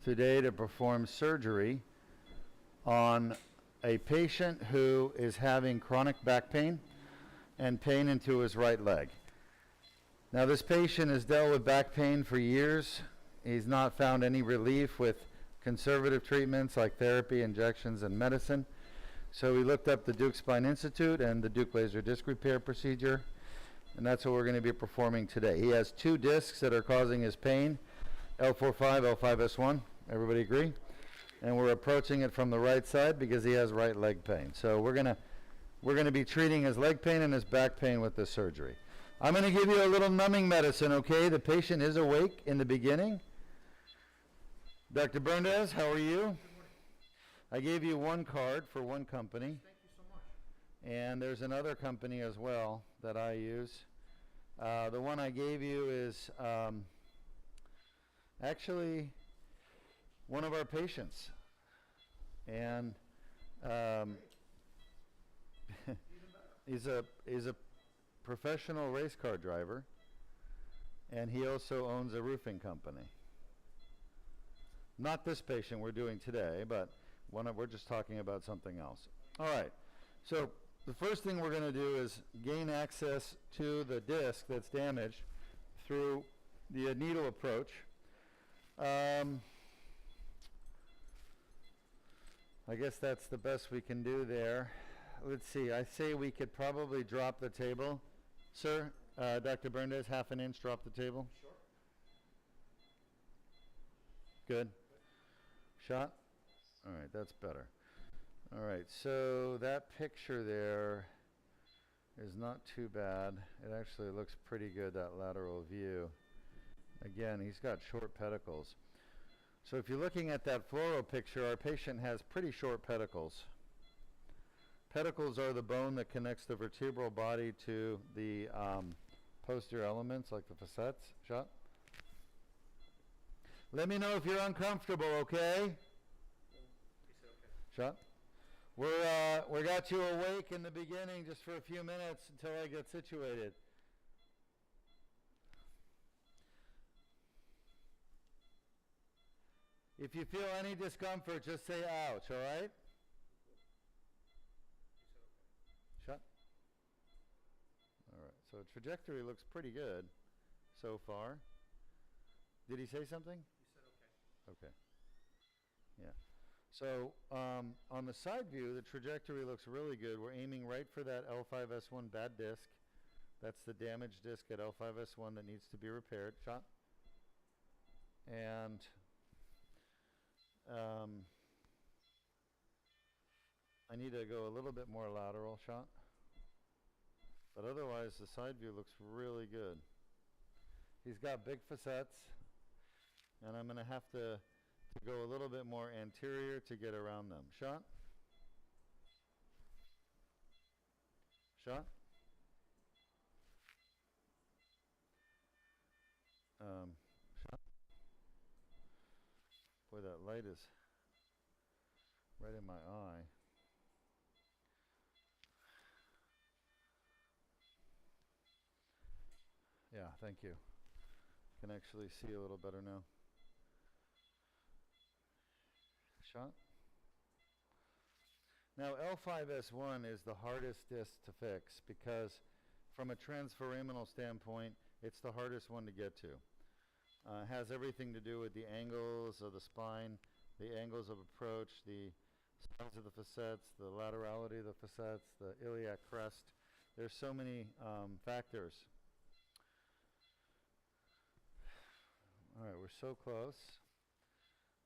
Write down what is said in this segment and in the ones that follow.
today to perform surgery on a patient who is having chronic back pain and pain into his right leg. Now, this patient has dealt with back pain for years. He's not found any relief with conservative treatments like therapy, injections, and medicine. So we looked up the Deuk Spine Institute and the Deuk laser disc repair procedure, and that's what we're going to be performing today. He has two discs that are causing his pain, L4-5, L5-S1. Everybody agree? And we're approaching it from the right side because he has right leg pain. So we're gonna be treating his leg pain and his back pain with this surgery. I'm gonna give you a little numbing medicine, okay? The patient is awake in the beginning. Dr. Berndez, how are you? I gave you one card for one company. Thank you so much. And there's another company as well that I use. The one I gave you is actually one of our patients. And he's a professional race car driver, and he also owns a roofing company. Not this patient we're doing today, but we're just talking about something else. All right, so the first thing we're going to do is gain access to the disc that's damaged through the needle approach. I guess that's the best we can do there. Let's see, I say we could probably drop the table. Sir, Dr. Berndez, half an inch, drop the table. Sure. Good. Shot? All right, that's better. All right, so that picture there is not too bad. It actually looks pretty good, that lateral view. Again, he's got short pedicles. So if you're looking at that fluoro picture, our patient has pretty short pedicles. Pedicles are the bone that connects the vertebral body to the posterior elements like the facets. Shot? Let me know if you're uncomfortable, okay? Shot? We got you awake in the beginning just for a few minutes until I get situated. If you feel any discomfort, just say ouch, all right? Shut. All right, so trajectory looks pretty good so far. Did he say something? You said okay. Okay. Yeah. So on the side view, the trajectory looks really good. We're aiming right for that L5-S1 bad disc. That's the damaged disc at L5-S1 that needs to be repaired. Shot. And I need to go a little bit more lateral. Shot. But otherwise, the side view looks really good. He's got big facets, and I'm going to have to go a little bit more anterior to get around them. Shot. Shot. Shot. Boy, that light is right in my eye. Yeah, thank you. Can actually see a little better now. Shot. Now, L5-S1 is the hardest disc to fix because from a transforaminal standpoint, it's the hardest one to get to. It has everything to do with the angles of the spine, the angles of approach, the size of the facets, the laterality of the facets, the iliac crest. There's so many factors. All right, we're so close.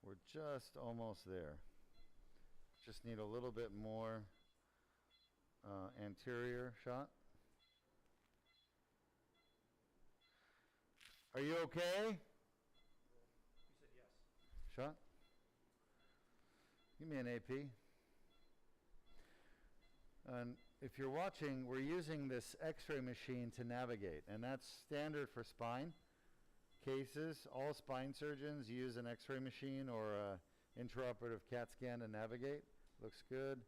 We're just almost there. Just need a little bit more anterior. Shot. Are you okay? You said yes. Shot. Give me an AP. And if you're watching, we're using this x-ray machine to navigate, and that's standard for spine cases. All spine surgeons use an x-ray machine or an intraoperative CAT scan to navigate. Looks good.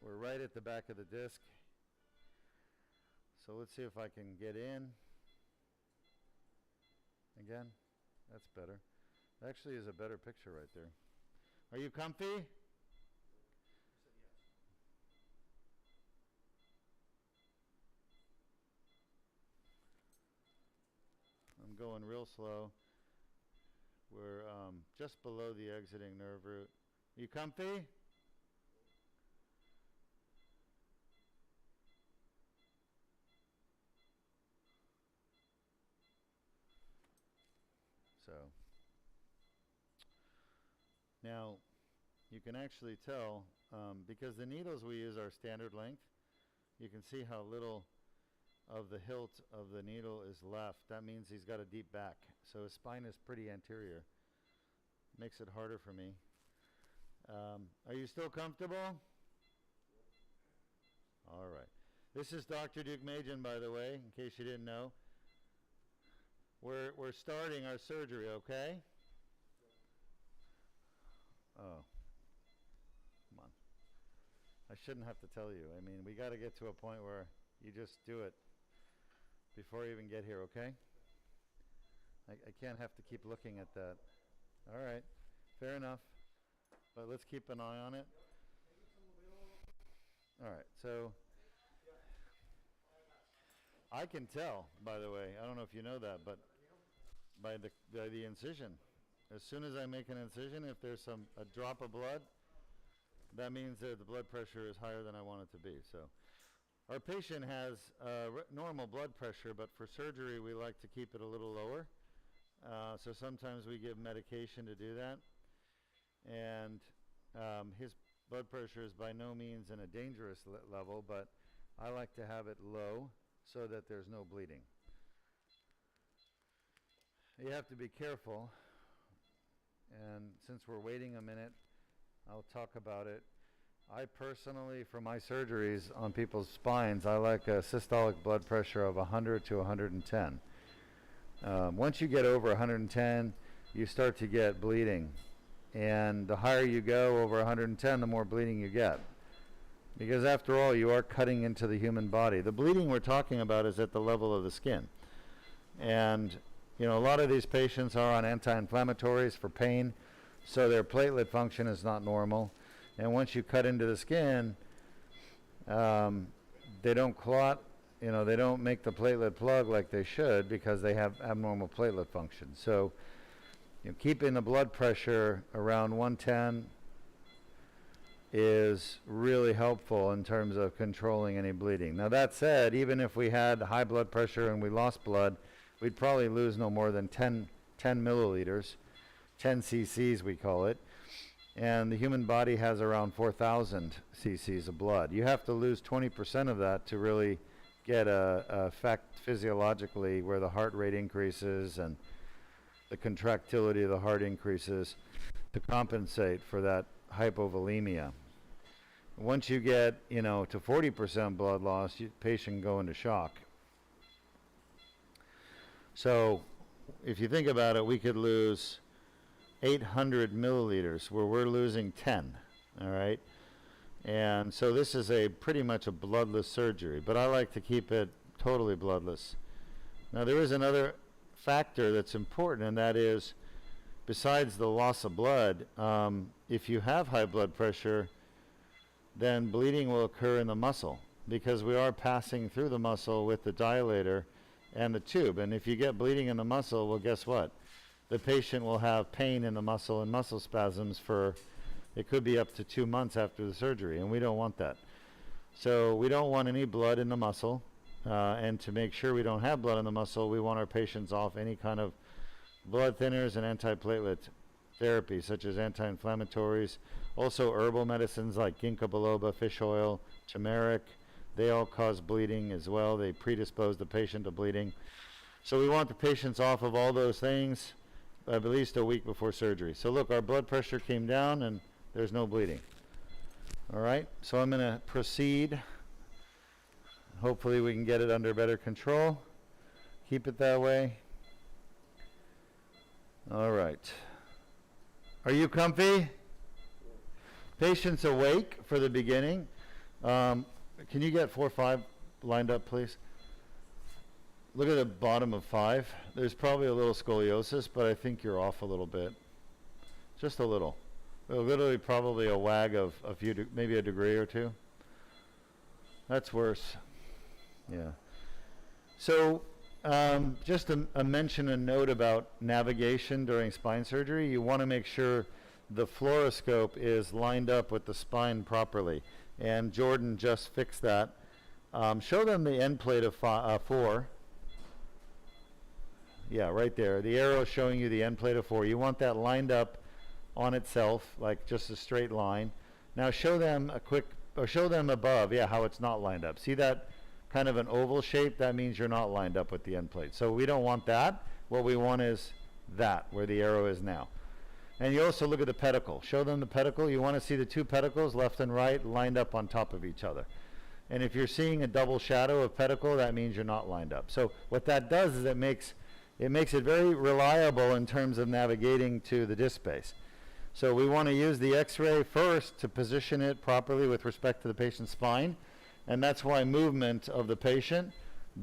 We're right at the back of the disc. So let's see if I can get in. Again, that's better. Actually is a better picture right there. Are you comfy? You said yes. I'm going real slow. We're just below the exiting nerve root. You comfy? So now you can actually tell because the needles we use are standard length. You can see how little of the hilt of the needle is left. That means he's got a deep back. So his spine is pretty anterior. Makes it harder for me. Are you still comfortable? All right. This is Dr. Deuk, by the way, in case you didn't know. We're starting our surgery, okay? Oh. Come on. I shouldn't have to tell you. I mean, we got to get to a point where you just do it before you even get here, okay? I can't have to keep looking at that. All right. Fair enough. But let's keep an eye on it. All right. So I can tell, by the way, I don't know if you know that, but by the incision. As soon as I make an incision, if there's a drop of blood, that means that the blood pressure is higher than I want it to be. So our patient has normal blood pressure, but for surgery we like to keep it a little lower. So sometimes we give medication to do that. And his blood pressure is by no means in a dangerous level, but I like to have it low so that there's no bleeding. You have to be careful, and since we're waiting a minute, I'll talk about it. I personally, for my surgeries on people's spines, I like a systolic blood pressure of 100 to 110. Once you get over 110, you start to get bleeding. And the higher you go over 110, the more bleeding you get. Because after all, you are cutting into the human body. The bleeding we're talking about is at the level of the skin. And, you know, a lot of these patients are on anti-inflammatories for pain, so their platelet function is not normal. And once you cut into the skin, they don't clot, you know, they don't make the platelet plug like they should because they have abnormal platelet function. So, you know, keeping the blood pressure around 110 is really helpful in terms of controlling any bleeding. Now that said, even if we had high blood pressure and we lost blood, we'd probably lose no more than 10 milliliters, 10 cc's we call it. And the human body has around 4,000 cc's of blood. You have to lose 20% of that to really get a effect physiologically where the heart rate increases and the contractility of the heart increases to compensate for that hypovolemia. Once you get, you know, to 40% blood loss, the patient can go into shock. So if you think about it, we could lose 800 milliliters where we're losing 10, all right? And so this is pretty much a bloodless surgery, but I like to keep it totally bloodless. Now there is another factor that's important, and that is, besides the loss of blood, if you have high blood pressure, then bleeding will occur in the muscle because we are passing through the muscle with the dilator and the tube. And if you get bleeding in the muscle, well, guess what? The patient will have pain in the muscle and muscle spasms for, it could be up to 2 months after the surgery, and we don't want that. So we don't want any blood in the muscle, and to make sure we don't have blood in the muscle, we want our patients off any kind of blood thinners and antiplatelet therapy, such as anti-inflammatories. Also herbal medicines like ginkgo biloba, fish oil, turmeric, they all cause bleeding as well. They predispose the patient to bleeding. So we want the patients off of all those things at least a week before surgery. So look, our blood pressure came down and there's no bleeding. All right, so I'm going to proceed. Hopefully we can get it under better control. Keep it that way. All right. Are you comfy? Patients awake for the beginning. Can you get 4-5 lined up, please? look at the bottom of 5. There's probably a little scoliosis, but I think you're off a little bit. Just a little. Literally probably a wag of a few, maybe a degree or 2. That's worse. Yeah. So just a mention, a note about navigation during spine surgery. You want to make sure the fluoroscope is lined up with the spine properly. And Jordan just fixed that. Show them the end plate of 4. Yeah, right there. The arrow is showing you the end plate of 4. You want that lined up on itself, like just a straight line. Now show them show them above, yeah, how it's not lined up. See that kind of an oval shape? That means you're not lined up with the end plate. So we don't want that. What we want is that, where the arrow is now. And you also look at the pedicle. Show them the pedicle. You want to see the 2 pedicles, left and right, lined up on top of each other. And if you're seeing a double shadow of pedicle, that means you're not lined up. So what that does is it makes it very reliable in terms of navigating to the disc space. So we want to use the X-ray first to position it properly with respect to the patient's spine. And that's why movement of the patient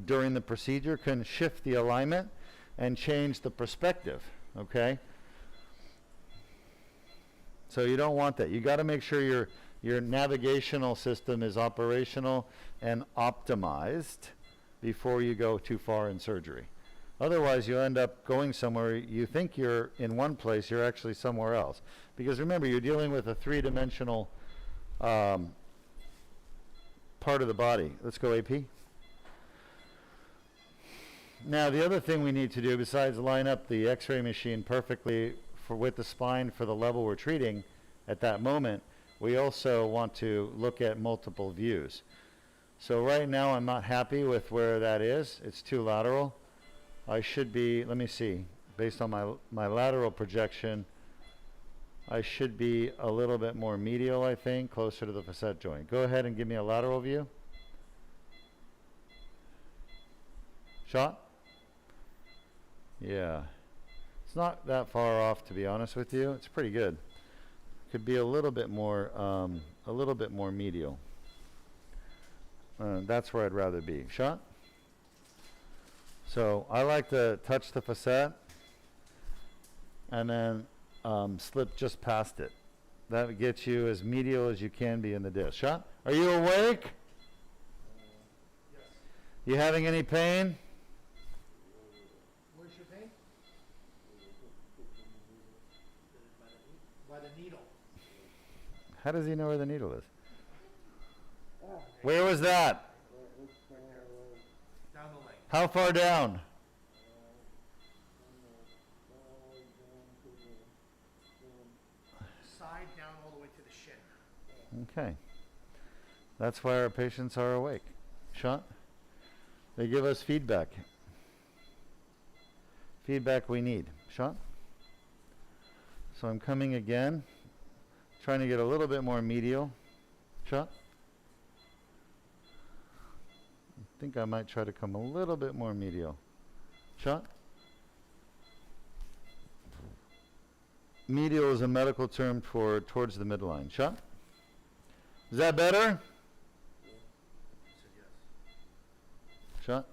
during the procedure can shift the alignment and change the perspective, okay? So you don't want that. You got to make sure your navigational system is operational and optimized before you go too far in surgery. Otherwise, you end up going somewhere, you think you're in one place, you're actually somewhere else. Because remember, you're dealing with a 3-dimensional part of the body. Let's go AP. Now, the other thing we need to do, besides line up the X-ray machine perfectly with the spine for the level we're treating at that moment, we also want to look at multiple views. So right now, I'm not happy with where that is. It's too lateral. I should be, let me see, based on my lateral projection, I should be a little bit more medial, I think, closer to the facet joint. Go ahead and give me a lateral view. Shot? Yeah. It's not that far off, to be honest with you. It's pretty good. Could be a little bit more medial. That's where I'd rather be. Shot? So I like to touch the facet and then slip just past it. That gets you as medial as you can be in the disc. Shot? Are you awake? Yes. You having any pain? Where's your pain? By the needle. How does he know where the needle is? Where was that? Down the leg. How far down? Side down all the way to the shin. Okay. That's why our patients are awake. Shot? They give us feedback. Feedback we need. Shot? So I'm coming again, trying to get a little bit more medial. Shot? I think I might try to come a little bit more medial. Shot? Medial is a medical term for towards the midline. Shot? Is that better? He said yes. Shot?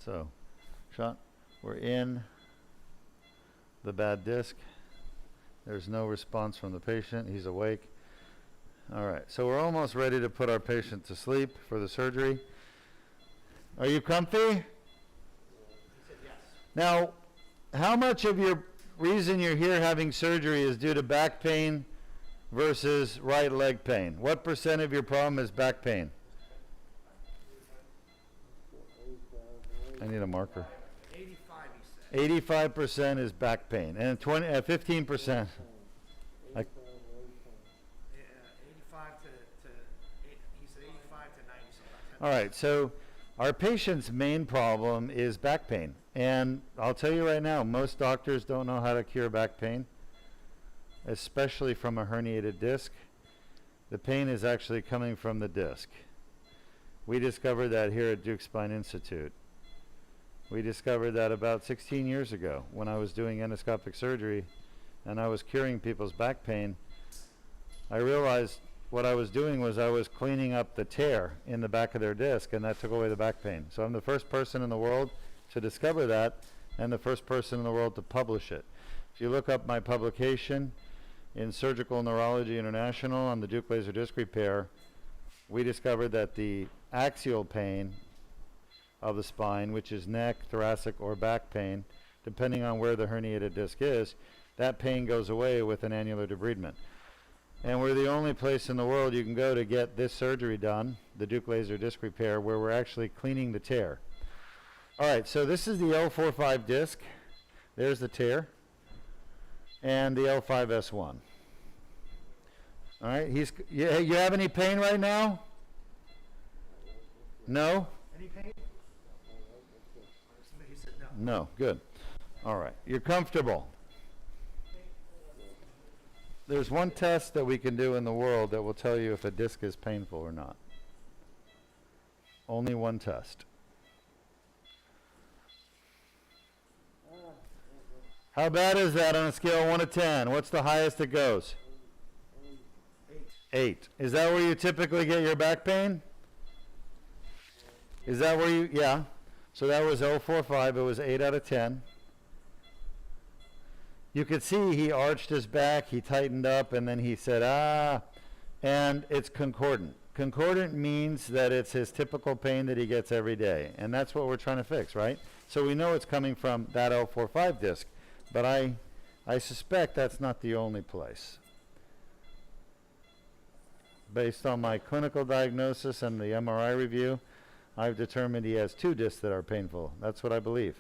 So, shot. We're in the bad disc. There's no response from the patient. He's awake. All right, so we're almost ready to put our patient to sleep for the surgery. Are you comfy? He said yes. Now, how much of your reason you're here having surgery is due to back pain versus right leg pain? What % of your problem is back pain? I need a marker. 85, he said. 85% is back pain, and 15%. Like, 85 to he said 85 to 90 sometimes. all right, so our patient's main problem is back pain. And I'll tell you right now, most doctors don't know how to cure back pain, especially from a herniated disc. The pain is actually coming from the disc. We discovered that here at Deuk Spine Institute. We discovered that about 16 years ago when I was doing endoscopic surgery and I was curing people's back pain, I realized what I was doing was I was cleaning up the tear in the back of their disc, and that took away the back pain. So I'm the first person in the world to discover that, and the first person in the world to publish it. If you look up my publication in Surgical Neurology International on the Deuk laser disc repair, we discovered that the axial pain of the spine, which is neck, thoracic, or back pain, depending on where the herniated disc is, that pain goes away with an annular debridement. And we're the only place in the world you can go to get this surgery done, the Deuk laser disc repair, where we're actually cleaning the tear. All right, so this is the L4-5 disc. There's the tear. And the L5-S1. All right, you have any pain right now? No? Any pain? He said no. No, good. All right, you're comfortable. There's one test that we can do in the world that will tell you if a disc is painful or not. Only one test. How bad is that on a scale of 1 to 10? What's the highest it goes? 8. Is that where you typically get your back pain? Is that where you, yeah. So that was L4-5, it was 8 out of 10. You could see he arched his back, he tightened up, and then he said, ah, and it's concordant. Concordant means that it's his typical pain that he gets every day, and that's what we're trying to fix, right? So we know it's coming from that L4-5 disc, but I suspect that's not the only place. Based on my clinical diagnosis and the MRI review, I've determined he has 2 discs that are painful. That's what I believe.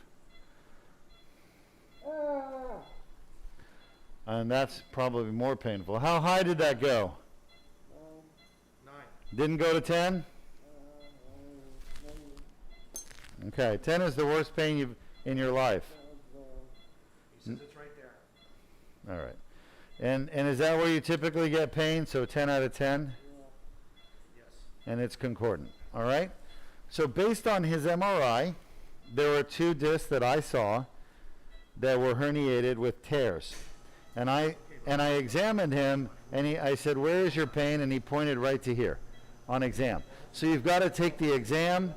And that's probably more painful. How high did that go? 9. Didn't go to 10? Okay, 10 is the worst pain you've in your life. He says it's right there. All right. And is that where you typically get pain? So 10 out of 10? Yes. And it's concordant. All right? So based on his MRI, there were 2 discs that I saw that were herniated with tears. And I examined him, and I said, where is your pain? And he pointed right to here on exam. So you've got to take the exam,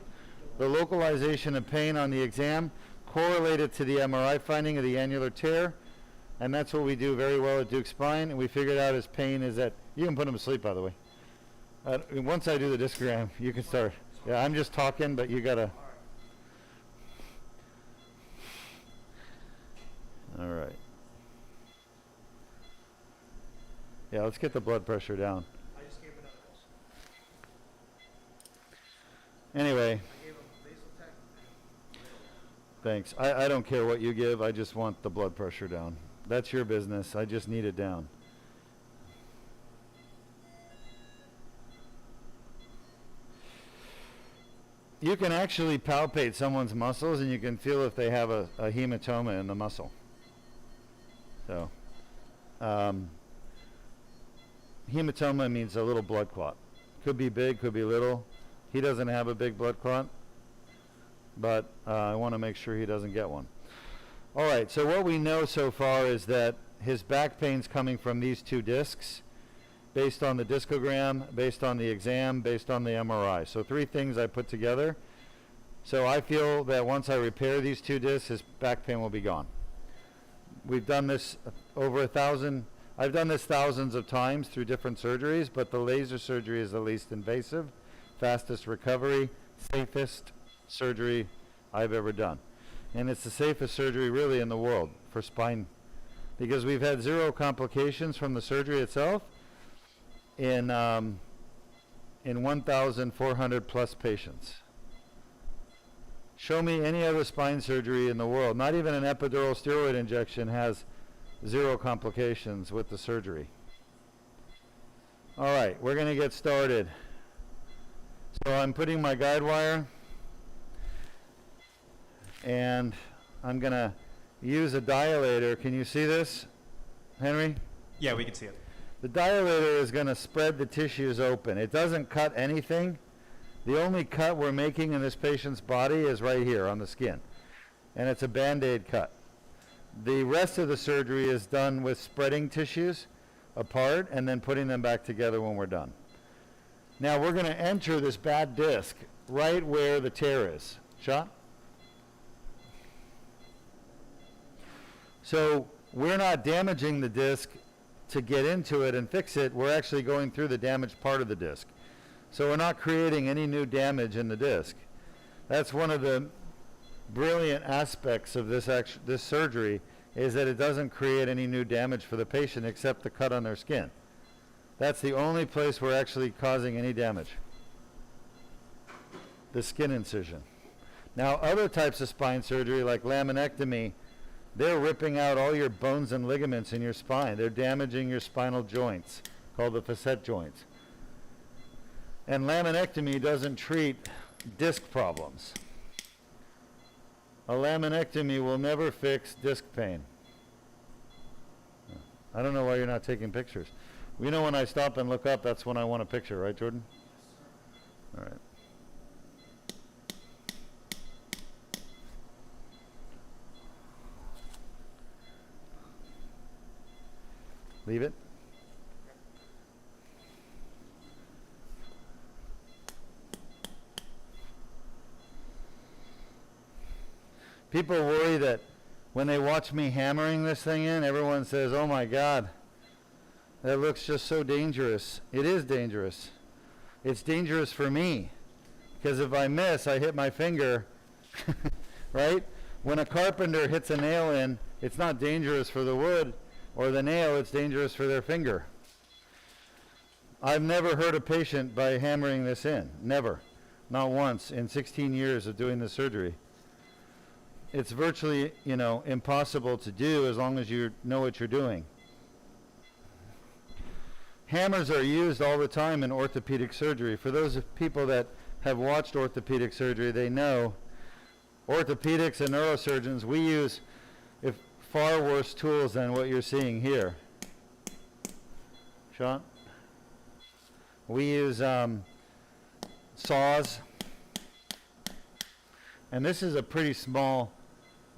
the localization of pain on the exam, correlate it to the MRI finding of the annular tear, and that's what we do very well at Deuk Spine, and we figured out his pain is at, you can put him to sleep, by the way. Once I do the discogram, you can start. Yeah, I'm just talking, but you got to. All right. Yeah, let's get the blood pressure down. I just gave him another dose. Anyway, I gave him Vasotec. thanks. I don't care what you give. I just want the blood pressure down. That's your business. I just need it down. You can actually palpate someone's muscles, and you can feel if they have a hematoma in the muscle. So, hematoma means a little blood clot. Could be big, could be little. He doesn't have a big blood clot, but I want to make sure he doesn't get one. All right, so what we know so far is that his back pain's coming from these 2 discs, based on the discogram, based on the exam, based on the MRI. So 3 things I put together. So I feel that once I repair these 2 discs, his back pain will be gone. We've done this over 1,000. I've done this thousands of times through different surgeries, but the laser surgery is the least invasive, fastest recovery, safest surgery I've ever done. And it's the safest surgery really in the world for spine, because we've had 0 complications from the surgery itself in 1,400 plus patients. Show me any other spine surgery in the world. Not even an epidural steroid injection has 0 complications with the surgery. All right, we're going to get started. So I'm putting my guide wire, and I'm going to use a dilator. Can you see this, Henry? Yeah, we can see it. The dilator is going to spread the tissues open. It doesn't cut anything. The only cut we're making in this patient's body is right here on the skin, and it's a Band-Aid cut. The rest of the surgery is done with spreading tissues apart and then putting them back together when we're done. Now we're going to enter this bad disc right where the tear is. Shot? So we're not damaging the disc to get into it and fix it. We're actually going through the damaged part of the disc. So we're not creating any new damage in the disc. That's one of the brilliant aspects of this surgery, is that it doesn't create any new damage for the patient except the cut on their skin. That's the only place we're actually causing any damage. The skin incision. Now, other types of spine surgery, like laminectomy, they're ripping out all your bones and ligaments in your spine. They're damaging your spinal joints, called the facet joints. And laminectomy doesn't treat disc problems. A laminectomy will never fix disc pain. I don't know why you're not taking pictures. You know, when I stop and look up, that's when I want a picture, right, Jordan? All right. Leave it. People worry that when they watch me hammering this thing in, everyone says, oh my God, that looks just so dangerous. It is dangerous. It's dangerous for me, because if I miss, I hit my finger, right? When a carpenter hits a nail in, it's not dangerous for the wood or the nail, it's dangerous for their finger. I've never hurt a patient by hammering this in, never, not once in 16 years of doing this surgery. It's virtually, impossible to do as long as you know what you're doing. Hammers are used all the time in orthopedic surgery. For those people that have watched orthopedic surgery, they know orthopedics and neurosurgeons, we use far worse tools than what you're seeing here. Sean? We use saws. And this is a pretty small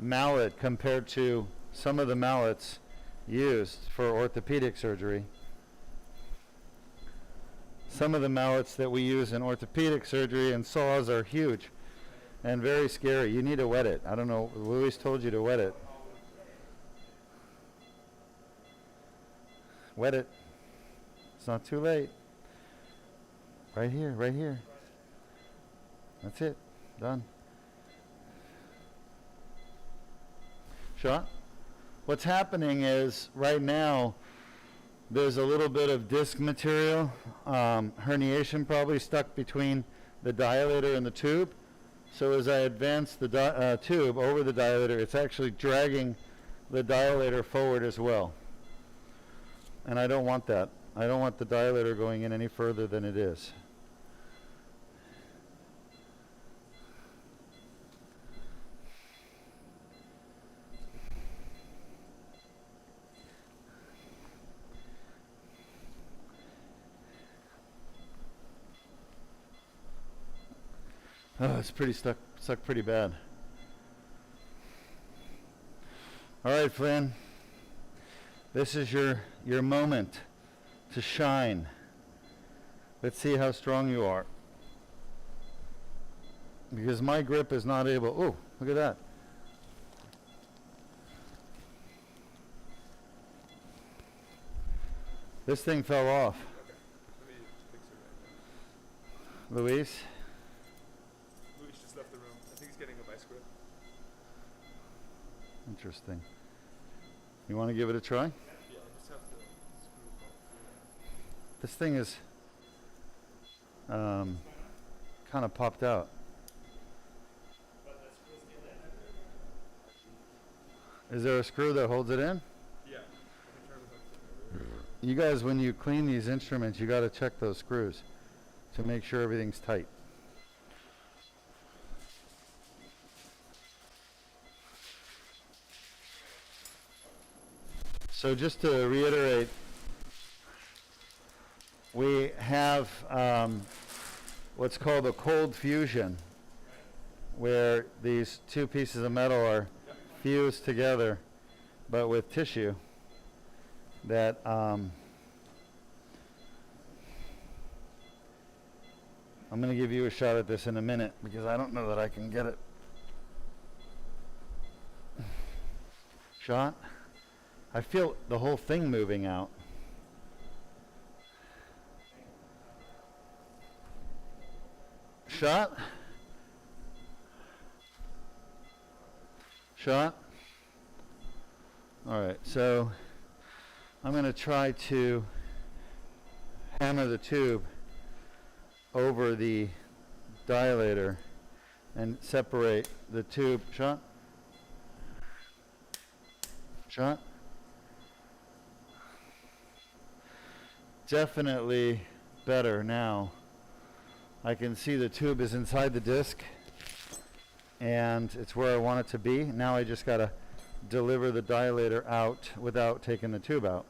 mallet compared to some of the mallets used for orthopedic surgery. Some of the mallets that we use in orthopedic surgery and saws are huge and very scary. You need to wet it. I don't know, Louis told you to wet it. Wet it. It's not too late. Right here, right here. That's it. Done. Shot? What's happening is right now there's a little bit of disc material, herniation probably stuck between the dilator and the tube. So as I advance the tube over the dilator, it's actually dragging the dilator forward as well. And I don't want that. I don't want the dilator going in any further than it is. Oh, it's pretty stuck pretty bad. All right, Flynn. This is your moment to shine. Let's see how strong you are. Because my grip is not able. Oh, look at that. This thing fell off. Okay. Let me fix it right now. Luis? Luis just left the room. I think he's getting a vice grip. Interesting. You want to give it a try? Yeah, I just have to screw it. This thing is kind of popped out. Is there a screw that holds it in? Yeah. I can try with that. You guys, when you clean these instruments, you got to check those screws to make sure everything's tight. So just to reiterate, we have what's called a cold fusion, where these two pieces of metal are fused together but with tissue that I'm going to give you a shot at this in a minute because I don't know that I can get it. Shot. I feel the whole thing moving out. Shot. Shot. All right, so I'm going to try to hammer the tube over the dilator and separate the tube. Shot. Shot. Definitely better now. I can see the tube is inside the disc and it's where I want it to be. Now I just got to deliver the dilator out without taking the tube out.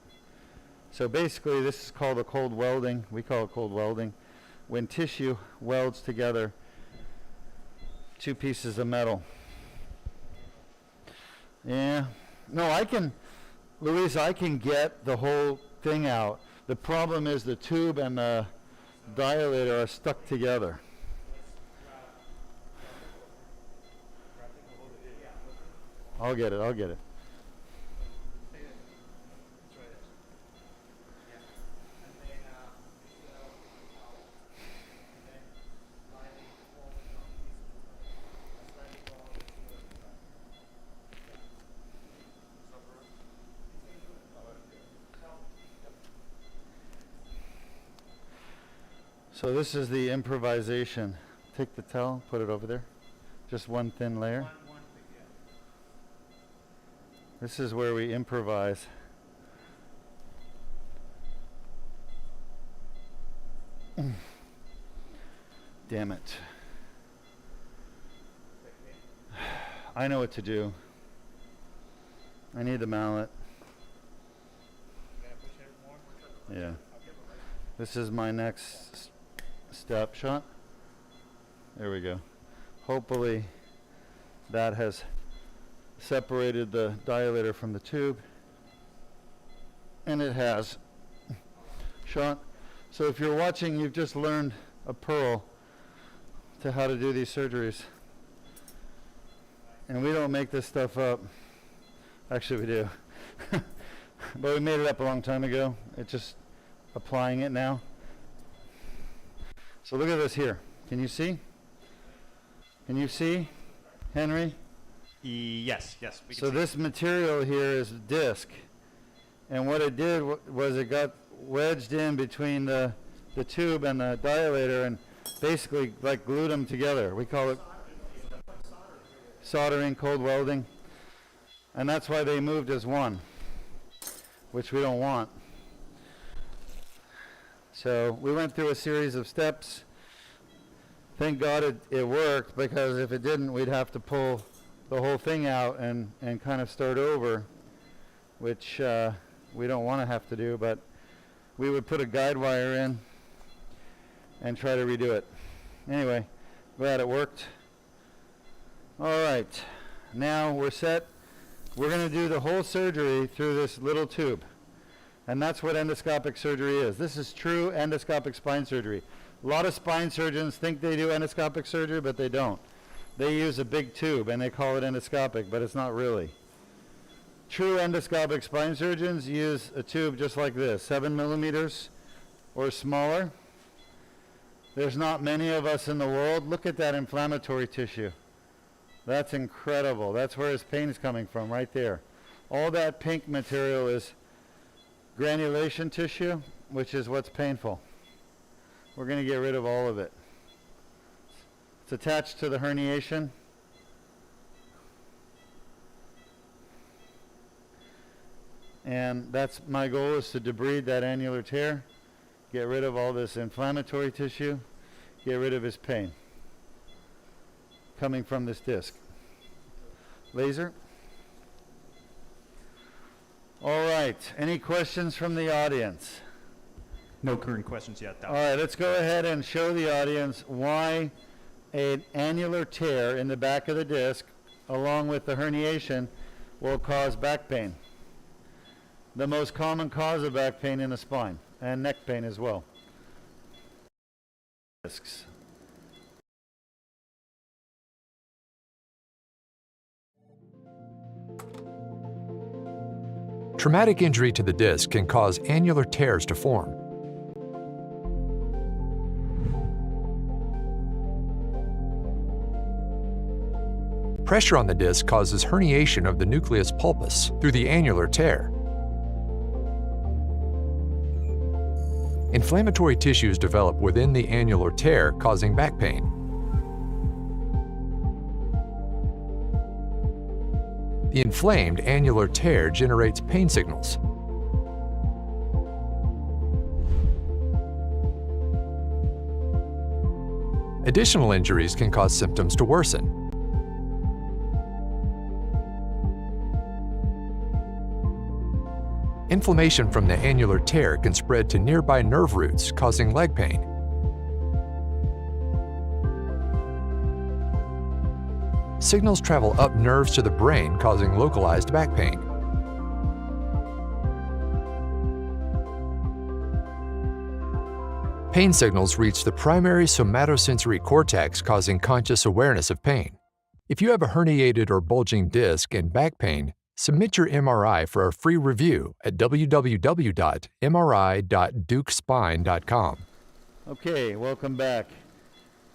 So basically this is called a cold welding. We call it cold welding. When tissue welds together two pieces of metal. Yeah. No, I can, Luis, I can get the whole thing out. The problem is the tube and the dilator are stuck together. I'll get it, I'll get it. So this is the improvisation. Take the towel, put it over there. Just one thin layer. This is where we improvise. Damn it. I know what to do. I need the mallet. Yeah. This is my next step. Shot. There we go. Hopefully that has separated the dilator from the tube, and it has. Shot. So if you're watching, you've just learned a pearl to how to do these surgeries, and we don't make this stuff up. Actually we do. But we made it up a long time ago. It's just applying it now. So look at this here. Can you see? Can you see, Henry? Yes. We can So see. this material here is disc, and what it did was it got wedged in between the tube and the dilator and basically like glued them together. We call it soldering, cold welding, and that's why they moved as one, which we don't want. So we went through a series of steps. Thank God it worked, because if it didn't, we'd have to pull the whole thing out and kind of start over, which we don't want to have to do, but we would put a guide wire in and try to redo it. Anyway, glad it worked. All right, now we're set. We're going to do the whole surgery through this little tube. And that's what endoscopic surgery is. This is true endoscopic spine surgery. A lot of spine surgeons think they do endoscopic surgery, but they don't. They use a big tube and they call it endoscopic, but it's not really. True endoscopic spine surgeons use a tube just like this, 7 millimeters or smaller. There's not many of us in the world. Look at that inflammatory tissue. That's incredible. That's where his pain is coming from, right there. All that pink material is granulation tissue, which is what's painful. We're going to get rid of all of it. It's attached to the herniation. And that's my goal, is to debride that annular tear, get rid of all this inflammatory tissue, get rid of his pain coming from this disc. Laser. All right, any questions from the audience? No current questions yet, All right, let's go ahead and show the audience why an annular tear in the back of the disc, along with the herniation, will cause back pain. the most common cause of back pain in the spine and neck pain as well. Discs. Traumatic injury to the disc can cause annular tears to form. Pressure on the disc causes herniation of the nucleus pulpus through the annular tear. Inflammatory tissues develop within the annular tear, causing back pain. The inflamed annular tear generates pain signals. Additional injuries can cause symptoms to worsen. Inflammation from the annular tear can spread to nearby nerve roots, causing leg pain. Signals travel up nerves to the brain, causing localized back pain. Pain signals reach the primary somatosensory cortex, causing conscious awareness of pain. If you have a herniated or bulging disc and back pain, submit your MRI for a free review at www.mri.deukspine.com. Okay, welcome back.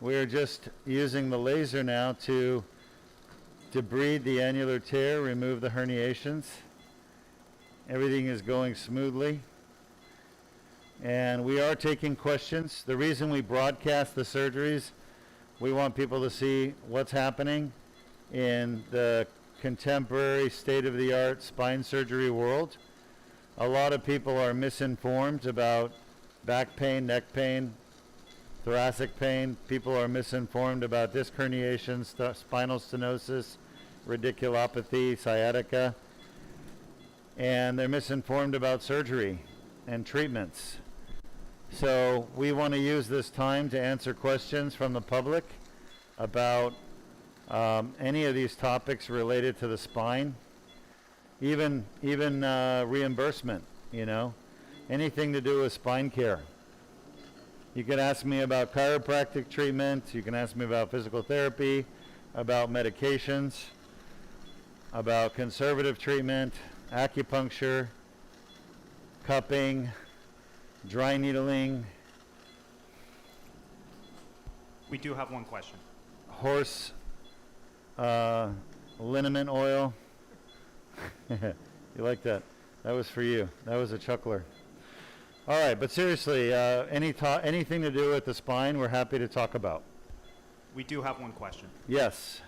We're just using the laser now to debride the annular tear, remove the herniations. Everything is going smoothly. And we are taking questions. The reason we broadcast the surgeries, we want people to see what's happening in the contemporary state-of-the-art spine surgery world. A lot of people are misinformed about back pain, neck pain, thoracic pain. People are misinformed about disc herniations, spinal stenosis, radiculopathy, sciatica, and they're misinformed about surgery and treatments. So we want to use this time to answer questions from the public about any of these topics related to the spine, even reimbursement, anything to do with spine care. You can ask me about chiropractic treatment, you can ask me about physical therapy, about medications, about conservative treatment, acupuncture, cupping, dry needling. We do have one question. Horse liniment oil. You like that? That was for you. That was a chuckler. All right, but seriously, anything to do with the spine, we're happy to talk about. We do have one question. Yes.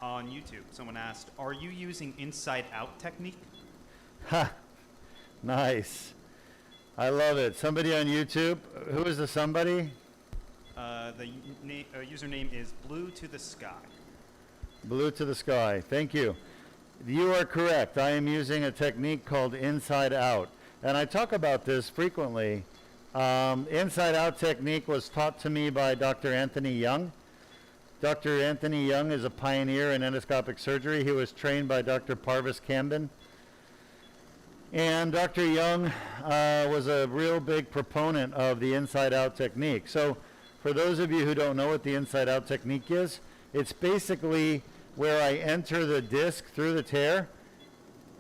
On YouTube, someone asked, are you using inside-out technique? Ha! Nice. I love it. Somebody on YouTube. Who is the somebody? The username is Blue to the Sky. Blue to the Sky. Thank you. You are correct. I am using a technique called inside out. And I talk about this frequently. Inside out technique was taught to me by Dr. Anthony Young. Dr. Anthony Young is a pioneer in endoscopic surgery. He was trained by Dr. Parvis Camden. And Dr. Young was a real big proponent of the inside-out technique. So for those of you who don't know what the inside-out technique is, it's basically where I enter the disc through the tear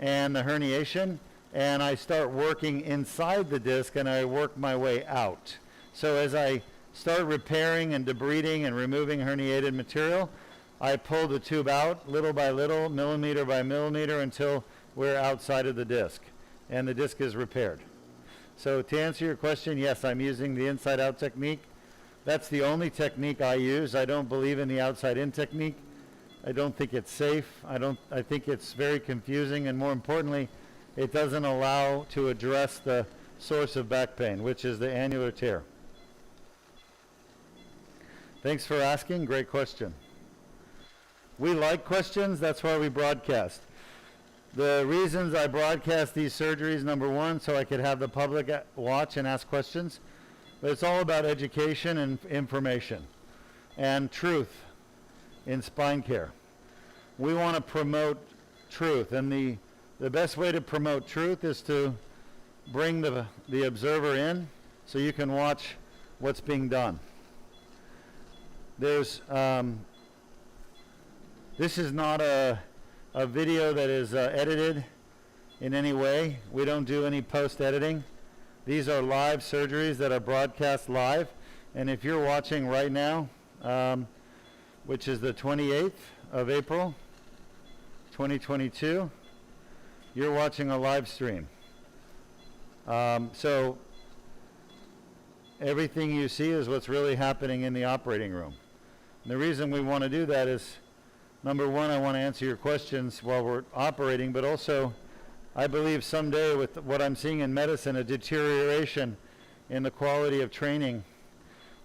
and the herniation, and I start working inside the disc and I work my way out. So as I start repairing and debriding and removing herniated material, I pull the tube out little by little, millimeter by millimeter, until we're outside of the disc and the disc is repaired. So to answer your question, yes, I'm using the inside out technique. That's the only technique I use. I don't believe in the outside in technique. I don't think it's safe. I think it's very confusing, and more importantly, it doesn't allow to address the source of back pain, which is the annular tear. Thanks for asking. Great question. We like questions. That's why we broadcast. The reasons I broadcast these surgeries, number one, so I could have the public watch and ask questions. But it's all about education and information and truth in spine care. We want to promote truth. And the the best way to promote truth is to bring the observer in so you can watch what's being done. There's, this is not a video that is edited in any way. We don't do any post-editing. These are live surgeries that are broadcast live. And if you're watching right now, which is the 28th of April, 2022, you're watching a live stream. So everything you see is what's really happening in the operating room. And the reason we want to do that is, number one, I want to answer your questions while we're operating, but also I believe someday with what I'm seeing in medicine, a deterioration in the quality of training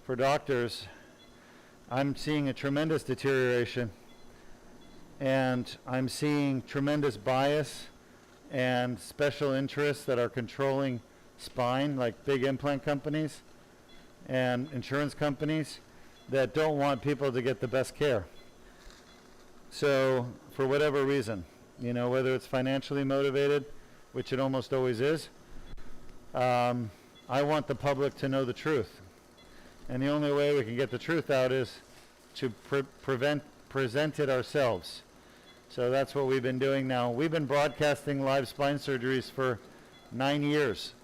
for doctors. I'm seeing a tremendous deterioration, and I'm seeing tremendous bias and special interests that are controlling spine, like big implant companies and insurance companies that don't want people to get the best care. So for whatever reason, you know, whether it's financially motivated, which it almost always is, I want the public to know the truth. And the only way we can get the truth out is to present it ourselves. So that's what we've been doing now. We've been broadcasting live spine surgeries for 9 years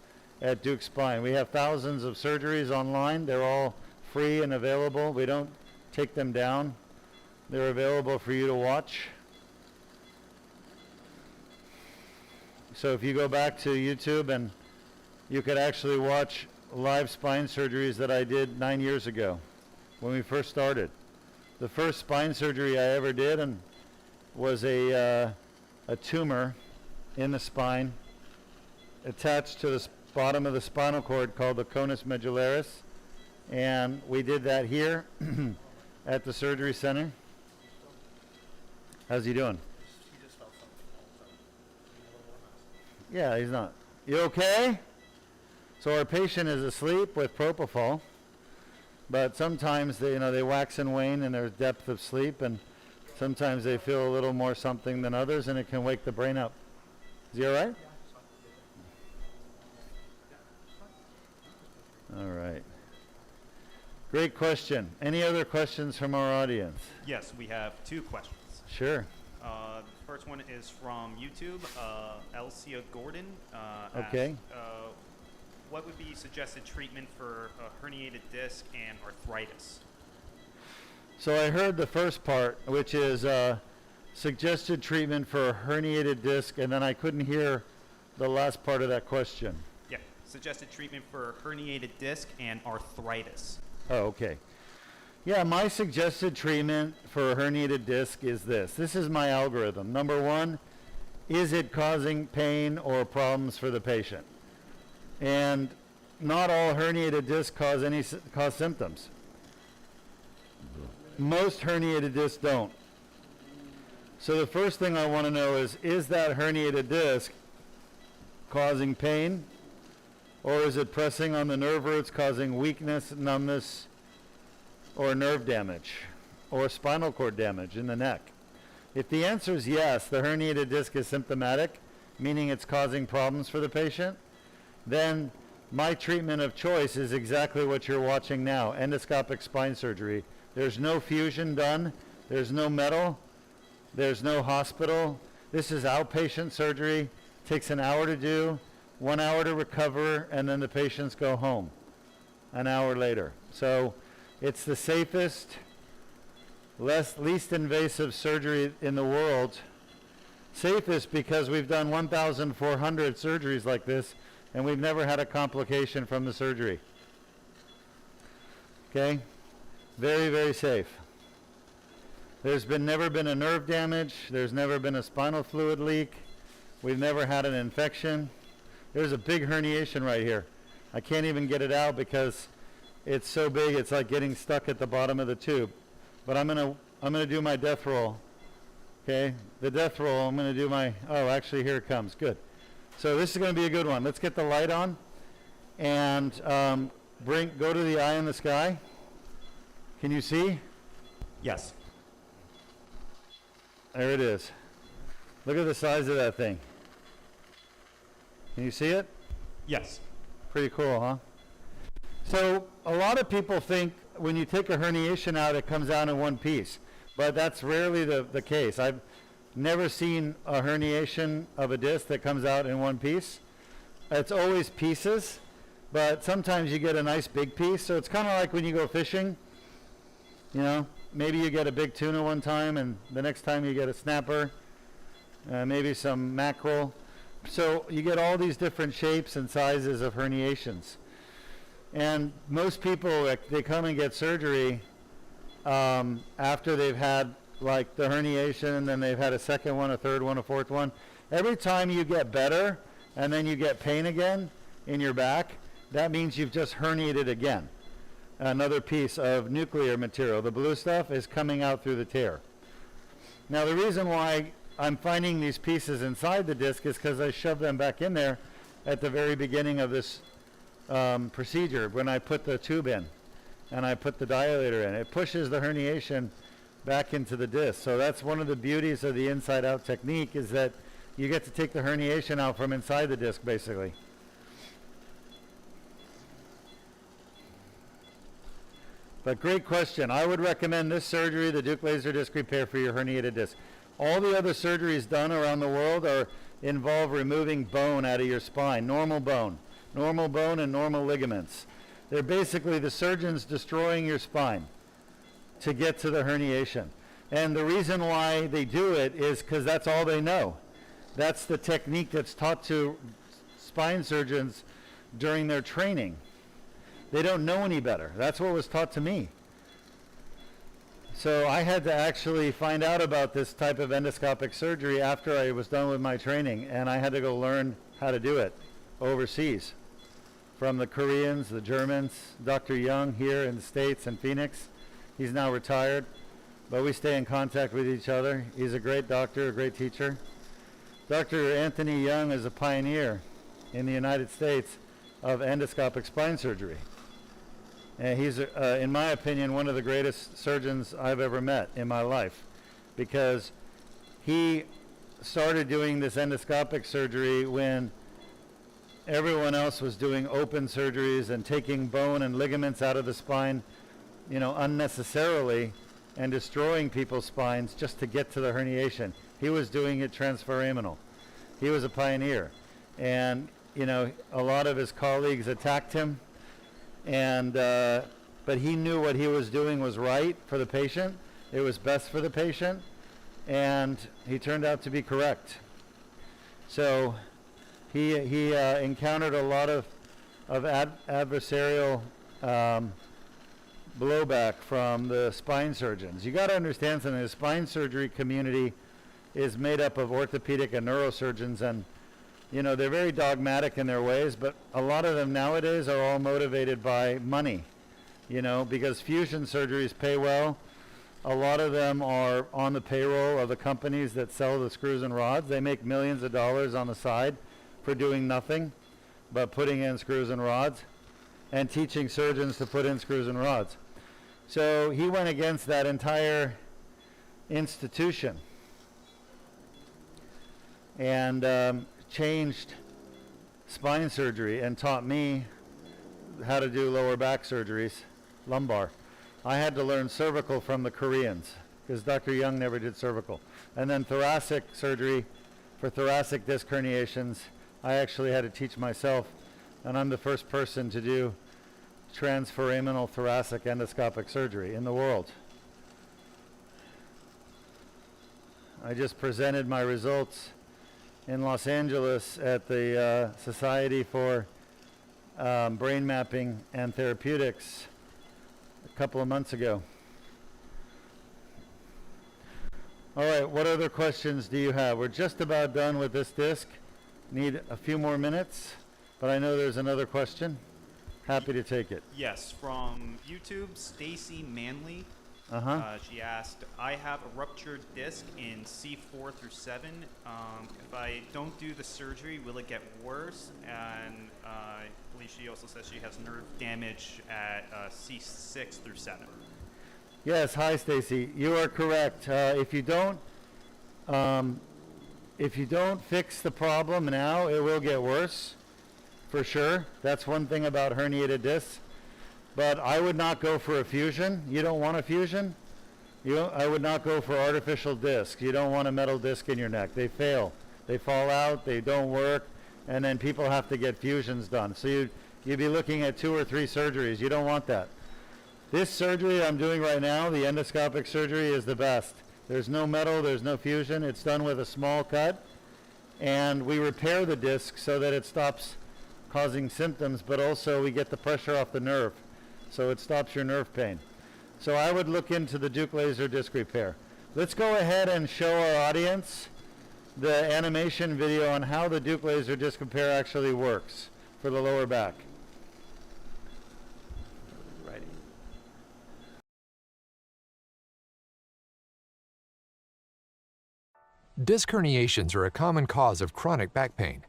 at Deuk Spine. We have thousands of surgeries online. They're all free and available. We don't take them down. They're available for you to watch. So if you go back to YouTube, and you could actually watch live spine surgeries that I did 9 years ago when we first started. The first spine surgery I ever did and was a tumor in the spine attached to the bottom of the spinal cord called the conus medullaris, and we did that here at the surgery center. How's he doing? He just felt something. Yeah, he's not. You okay? So our patient is asleep with propofol, but sometimes they wax and wane in their depth of sleep, and sometimes they feel a little more something than others, and it can wake the brain up. Is he all right? All right. Great question. Any other questions from our audience? Yes, we have two questions. Sure. The first one is from YouTube. Elcia Gordon Okay. asked, what would be suggested treatment for a herniated disc and arthritis? So I heard the first part, which is suggested treatment for a herniated disc, and then I couldn't hear the last part of that question. Yeah, suggested treatment for herniated disc and arthritis. Oh, okay. Yeah, my suggested treatment for a herniated disc is this. This is my algorithm. Number one, is it causing pain or problems for the patient? And not all herniated discs cause symptoms. Most herniated discs don't. So the first thing I want to know is that herniated disc causing pain, or is it pressing on the nerve roots causing weakness, numbness, or nerve damage, or spinal cord damage in the neck? If the answer is yes, the herniated disc is symptomatic, meaning it's causing problems for the patient, then my treatment of choice is exactly what you're watching now, endoscopic spine surgery. There's no fusion done, there's no metal, there's no hospital. This is outpatient surgery, takes an hour to do, 1 hour to recover, and then the patients go home an hour later. So it's the safest, least invasive surgery in the world. Safest because we've done 1,400 surgeries like this, and we've never had a complication from the surgery. Okay? Very, very safe. There's never been a nerve damage. There's never been a spinal fluid leak. We've never had an infection. There's a big herniation right here. I can't even get it out because it's so big it's like getting stuck at the bottom of the tube. But I'm gonna do my death roll. Okay? The death roll, I'm gonna do my, oh, actually here it comes. Good. So this is gonna be a good one. Let's get the light on and go to the eye in the sky. Can you see? Yes. There it is. Look at the size of that thing. Can you see it? Yes. Pretty cool, huh? So a lot of people think when you take a herniation out, it comes out in one piece, but that's rarely the case. I've never seen a herniation of a disc that comes out in one piece. It's always pieces, but sometimes you get a nice big piece. So it's kind of like when you go fishing, you know, maybe you get a big tuna one time and the next time you get a snapper, maybe some mackerel. So you get all these different shapes and sizes of herniations. And most people, like, they come and get surgery after they've had like the herniation, and then they've had a second one, a third one, a fourth one. Every time you get better and then you get pain again in your back, that means you've just herniated again. Another piece of nuclear material. The blue stuff is coming out through the tear. Now the reason why I'm finding these pieces inside the disc is because I shoved them back in there at the very beginning of this procedure when I put the tube in and I put the dilator in. It pushes the herniation back into the disc. So that's one of the beauties of the inside out technique, is that you get to take the herniation out from inside the disc basically. But great question. I would recommend this surgery, the Deuk laser disc repair, for your herniated disc. All the other surgeries done around the world involve removing bone out of your spine, normal bone and normal ligaments. They're basically the surgeons destroying your spine to get to the herniation. And the reason why they do it is because that's all they know. That's the technique that's taught to spine surgeons during their training. They don't know any better. That's what was taught to me. So I had to actually find out about this type of endoscopic surgery after I was done with my training, and I had to go learn how to do it overseas from the Koreans, the Germans, Dr. Young here in the States in Phoenix. He's now retired, but we stay in contact with each other. He's a great doctor, a great teacher. Dr. Anthony Young is a pioneer in the United States of endoscopic spine surgery. And he's, in my opinion, one of the greatest surgeons I've ever met in my life, because he started doing this endoscopic surgery when everyone else was doing open surgeries and taking bone and ligaments out of the spine, you know, unnecessarily, and destroying people's spines just to get to the herniation. He was doing it transforaminal. He was a pioneer. And, you know, a lot of his colleagues attacked him, and but he knew what he was doing was right for the patient. It was best for the patient, and he turned out to be correct. So he encountered a lot of adversarial blowback from the spine surgeons. You got to understand something. The spine surgery community is made up of orthopedic and neurosurgeons, and you know, they're very dogmatic in their ways, but a lot of them nowadays are all motivated by money, you know, because fusion surgeries pay well. A lot of them are on the payroll of the companies that sell the screws and rods. They make millions of dollars on the side for doing nothing but putting in screws and rods and teaching surgeons to put in screws and rods. So he went against that entire institution and changed spine surgery and taught me how to do lower back surgeries, lumbar. I had to learn cervical from the Koreans because Dr. Young never did cervical. And then thoracic surgery for thoracic disc herniations, I actually had to teach myself, and I'm the first person to do transforaminal thoracic endoscopic surgery in the world. I just presented my results in Los Angeles at the Society for Brain Mapping and Therapeutics a couple of months ago. All right, what other questions do you have? We're just about done with this disc. Need a few more minutes, but I know there's another question. Happy to take it. Yes, from YouTube, Stacy Manley. She asked, I have a ruptured disc in C4 through 7. If I don't do the surgery, will it get worse? And I believe she also says she has nerve damage at C6 through 7. Yes, hi Stacy. You are correct. If you don't if you don't fix the problem now, it will get worse, for sure. That's one thing about herniated discs. But I would not go for a fusion. You don't want a fusion? I would not go for artificial discs. You don't want a metal disc in your neck. They fail. They fall out, they don't work, and then people have to get fusions done. So you'd be looking at 2 or 3 surgeries. You don't want that. This surgery I'm doing right now, the endoscopic surgery, is the best. There's no metal, there's no fusion. It's done with a small cut, and we repair the disc so that it stops causing symptoms, but also we get the pressure off the nerve, so it stops your nerve pain. So I would look into the Deuk laser disc repair. Let's go ahead and show our audience the animation video on how the Deuk laser disc repair actually works for the lower back. Ready. Disc herniations are a common cause of chronic back pain.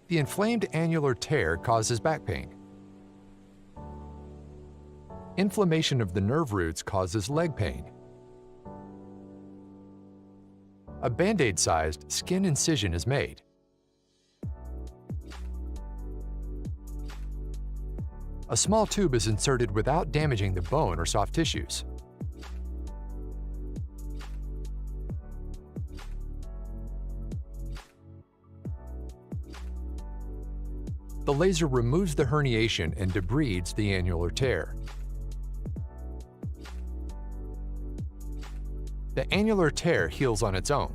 The inflamed annular tear causes back pain. Inflammation of the nerve roots causes leg pain. A Band-Aid-sized skin incision is made. A small tube is inserted without damaging the bone or soft tissues. The laser removes the herniation and debrides the annular tear. The annular tear heals on its own.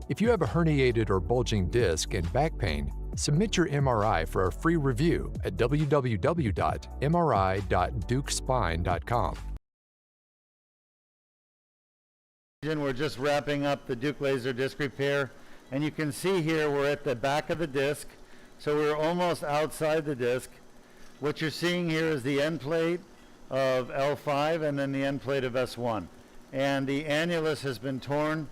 If you have a herniated or bulging disc and back pain, submit your MRI for a free review at www.mri.deukspine.com. We're just wrapping up the Deuk laser disc repair, and you can see here we're at the back of the disc, so we're almost outside the disc. What you're seeing here is the end plate of L5 and then the end plate of S1. And the annulus has been torn,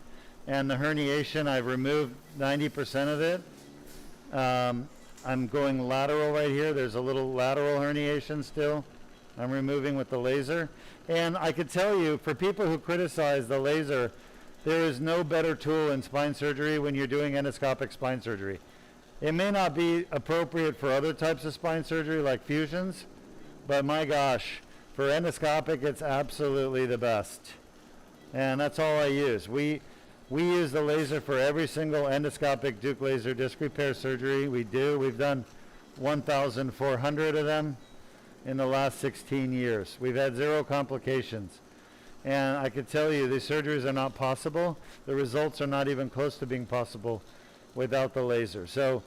and the herniation, I've removed 90% of it. I'm going lateral right here. There's a little lateral herniation still I'm removing with the laser. And I could tell you, for people who criticize the laser, there is no better tool in spine surgery when you're doing endoscopic spine surgery. It may not be appropriate for other types of spine surgery like fusions, but my gosh, for endoscopic, it's absolutely the best. And that's all I use. We use the laser for every single endoscopic Deuk laser disc repair surgery we do. We've done 1,400 of them in the last 16 years. We've had 0 complications. And I could tell you these surgeries are not possible. The results are not even close to being possible without the laser. So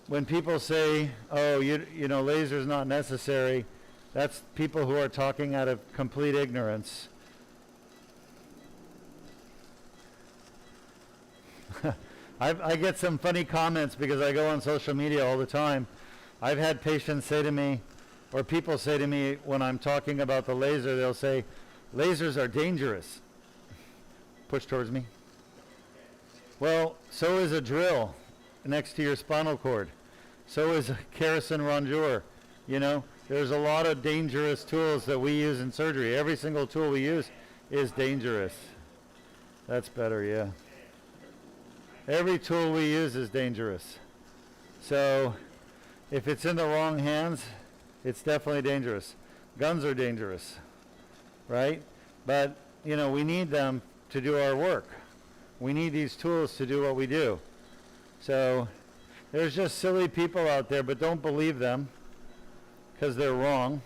when people say, oh, you know, laser's not necessary, that's people who are talking out of complete ignorance. I get some funny comments because I go on social media all the time. I've had patients say to me, or people say to me when I'm talking about the laser, they'll say, lasers are dangerous. Push towards me. Well, so is a drill next to your spinal cord. So is a kerosene rongeur. You know, there's a lot of dangerous tools that we use in surgery. Every single tool we use is dangerous. That's better, yeah. Every tool we use is dangerous. So if it's in the wrong hands, it's definitely dangerous. Guns are dangerous, right? But, you know, we need them to do our work. We need these tools to do what we do. So there's just silly people out there, but don't believe them because they're wrong.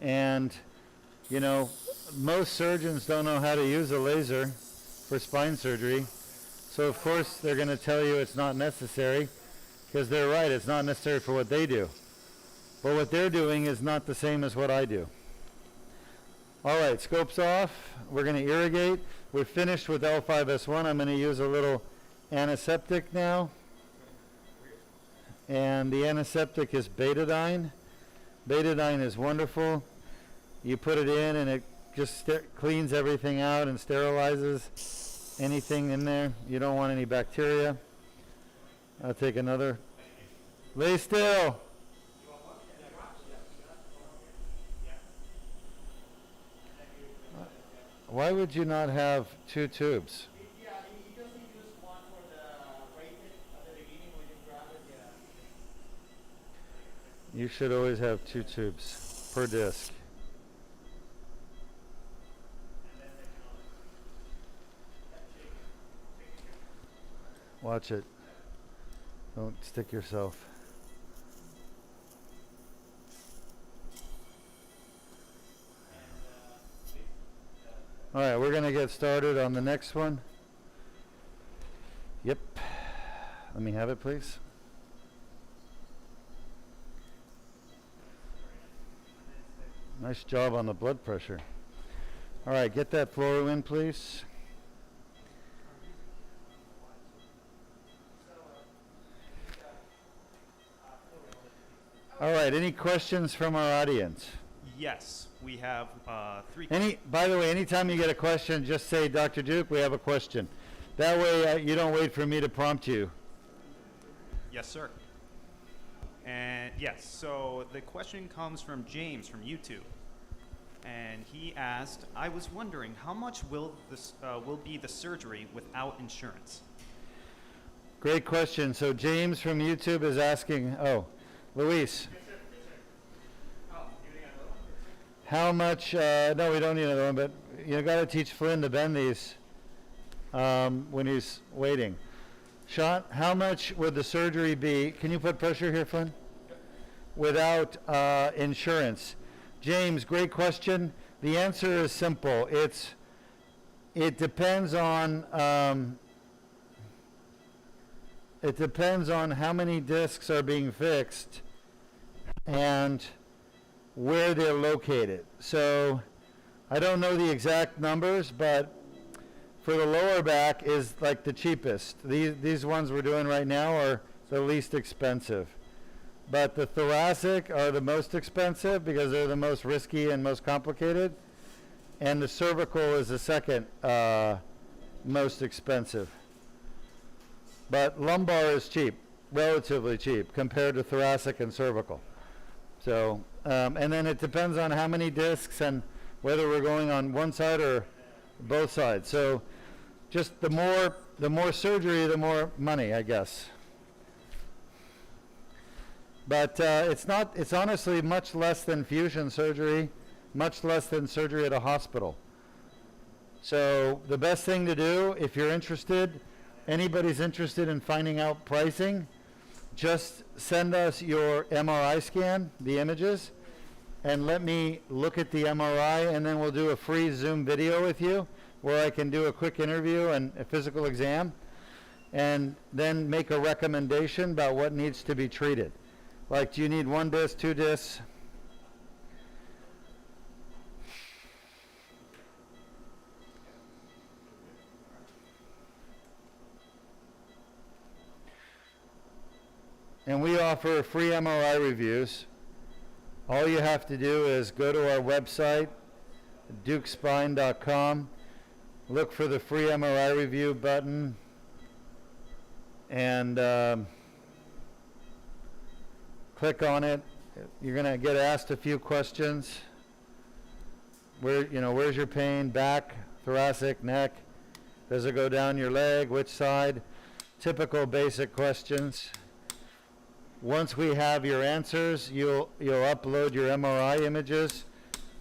And, you know, most surgeons don't know how to use a laser for spine surgery. So of course they're going to tell you it's not necessary because they're right, it's not necessary for what they do. But what they're doing is not the same as what I do. All right, scope's off. We're going to irrigate. We're finished with L5-S1. I'm going to use a little antiseptic now. And the antiseptic is betadine. Betadine is wonderful. You put it in and it just cleans everything out and sterilizes anything in there. You don't want any bacteria. I'll take another. Lay still. Why would you not have 2 tubes? Yeah, he just used one for the rated at the beginning when you grab it, yeah. You should always have 2 tubes per disc. Watch it. Don't stick yourself. All right, we're going to get started on the next one. Yep. Let me have it, please. Nice job on the blood pressure. All right, get that fluoro in, please. All right, any questions from our audience? Yes, we have 3 By the way, anytime you get a question, just say, Dr. Deuk, we have a question. That way you don't wait for me to prompt you. Yes, sir. And yes, so the question comes from James from YouTube. And he asked, I was wondering, how much will be the surgery without insurance? Great question. So James from YouTube is asking, Luis. How much, no, we don't need another one, but you got to teach Flynn to bend these when he's waiting. Sean, how much would the surgery be? Can you put pressure here, Flynn? Without insurance. James, great question. The answer is simple. It depends on how many discs are being fixed and where they're located. So I don't know the exact numbers, but for the lower back is like the cheapest. These ones we're doing right now are the least expensive. But the thoracic are the most expensive because they're the most risky and most complicated. And the cervical is the second most expensive. But lumbar is cheap, relatively cheap, compared to thoracic and cervical. So, and then it depends on how many discs and whether we're going on one side or both sides. So just the more surgery, the more money, I guess. But it's honestly much less than fusion surgery, much less than surgery at a hospital. So the best thing to do, if you're interested, anybody's interested in finding out pricing, just send us your MRI scan, the images, and let me look at the MRI, and then we'll do a free Zoom video with you where I can do a quick interview and a physical exam, and then make a recommendation about what needs to be treated. Like, do you need 1 disc, 2 discs? And we offer free MRI reviews. All you have to do is go to our website, deukspine.com, look for the free MRI review button, and click on it. You're going to get asked a few questions. Where's your pain? Back, thoracic, neck? Does it go down your leg? Which side? Typical basic questions. Once we have your answers, you'll upload your MRI images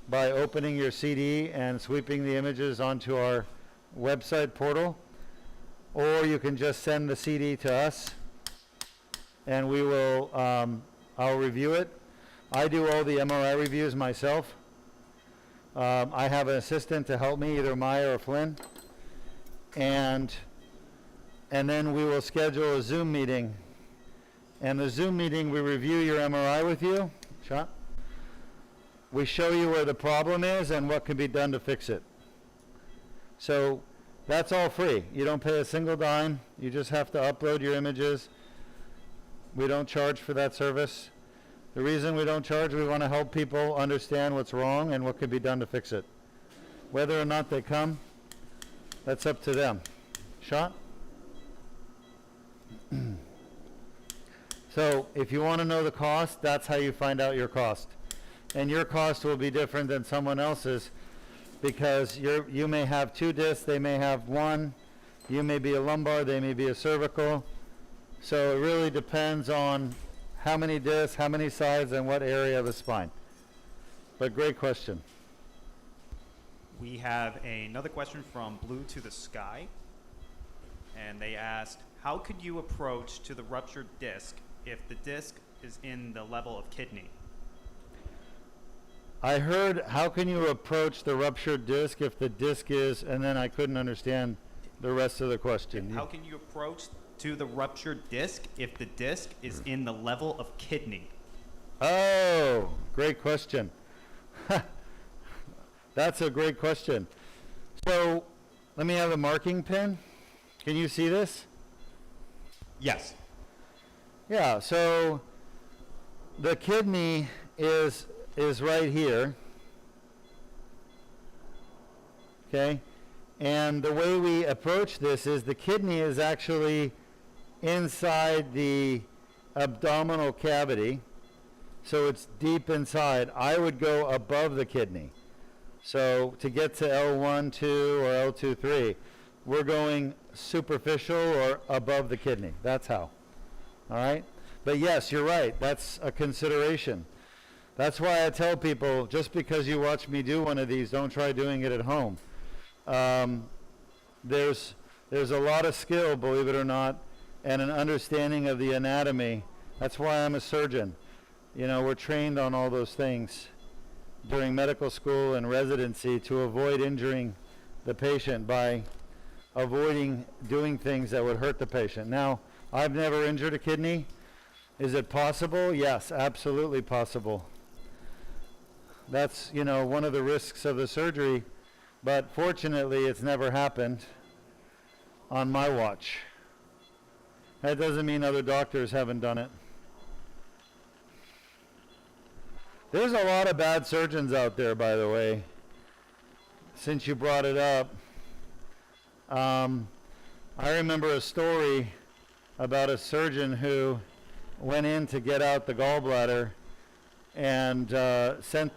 by opening your CD and sweeping the images onto our website portal. Or you can just send the CD to us, and we will, I'll review it. I do all the MRI reviews myself. I have an assistant to help me, either Maya or Flynn. And then we will schedule a Zoom meeting. And the Zoom meeting, we review your MRI with you. Shot. We show you where the problem is and what can be done to fix it. So that's all free. You don't pay a single dime. You just have to upload your images. We don't charge for that service. The reason we don't charge, we want to help people understand what's wrong and what can be done to fix it. Whether or not they come, that's up to them. Shot? So if you want to know the cost, that's how you find out your cost. And your cost will be different than someone else's because you may have 2 discs, they may have 1. You may be a lumbar, they may be a cervical. So it really depends on how many discs, how many sides, and what area of the spine. But great question. We have another question from Blue to the Sky. And they asked, how could you approach to the ruptured disc if the disc is in the level of kidney? I heard, how can you approach the ruptured disc if the disc is, and then I couldn't understand the rest of the question. How can you approach to the ruptured disc if the disc is in the level of kidney? Oh, great question. That's a great question. So let me have a marking pen. Can you see this? Yes. Yeah, so the kidney is right here. Okay? And the way we approach this is the kidney is actually inside the abdominal cavity. So it's deep inside. I would go above the kidney. So to get to L1-2 or L2-3, we're going superficial or above the kidney. That's how. All right? But yes, you're right. That's a consideration. That's why I tell people, just because you watch me do one of these, don't try doing it at home. There's a lot of skill, believe it or not, and an understanding of the anatomy. That's why I'm a surgeon. You know, we're trained on all those things during medical school and residency to avoid injuring the patient by avoiding doing things that would hurt the patient. Now, I've never injured a kidney. Is it possible? Yes, absolutely possible. That's, you know, one of the risks of the surgery, but fortunately it's never happened on my watch. That doesn't mean other doctors haven't done it. There's a lot of bad surgeons out there, by the way, since you brought it up. I remember a story about a surgeon who went in to get out the gallbladder and sent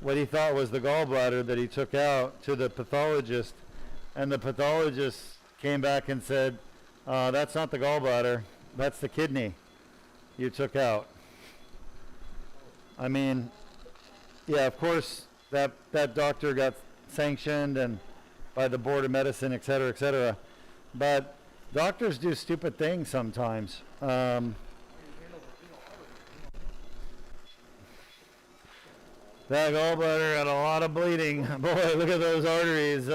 what he thought was the gallbladder that he took out to the pathologist, and the pathologist came back and said, that's not the gallbladder, that's the kidney you took out. I mean, yeah, of course, that doctor got sanctioned and by the Board of Medicine, et cetera, but doctors do stupid things sometimes. That gallbladder had a lot of bleeding. Boy, look at those arteries.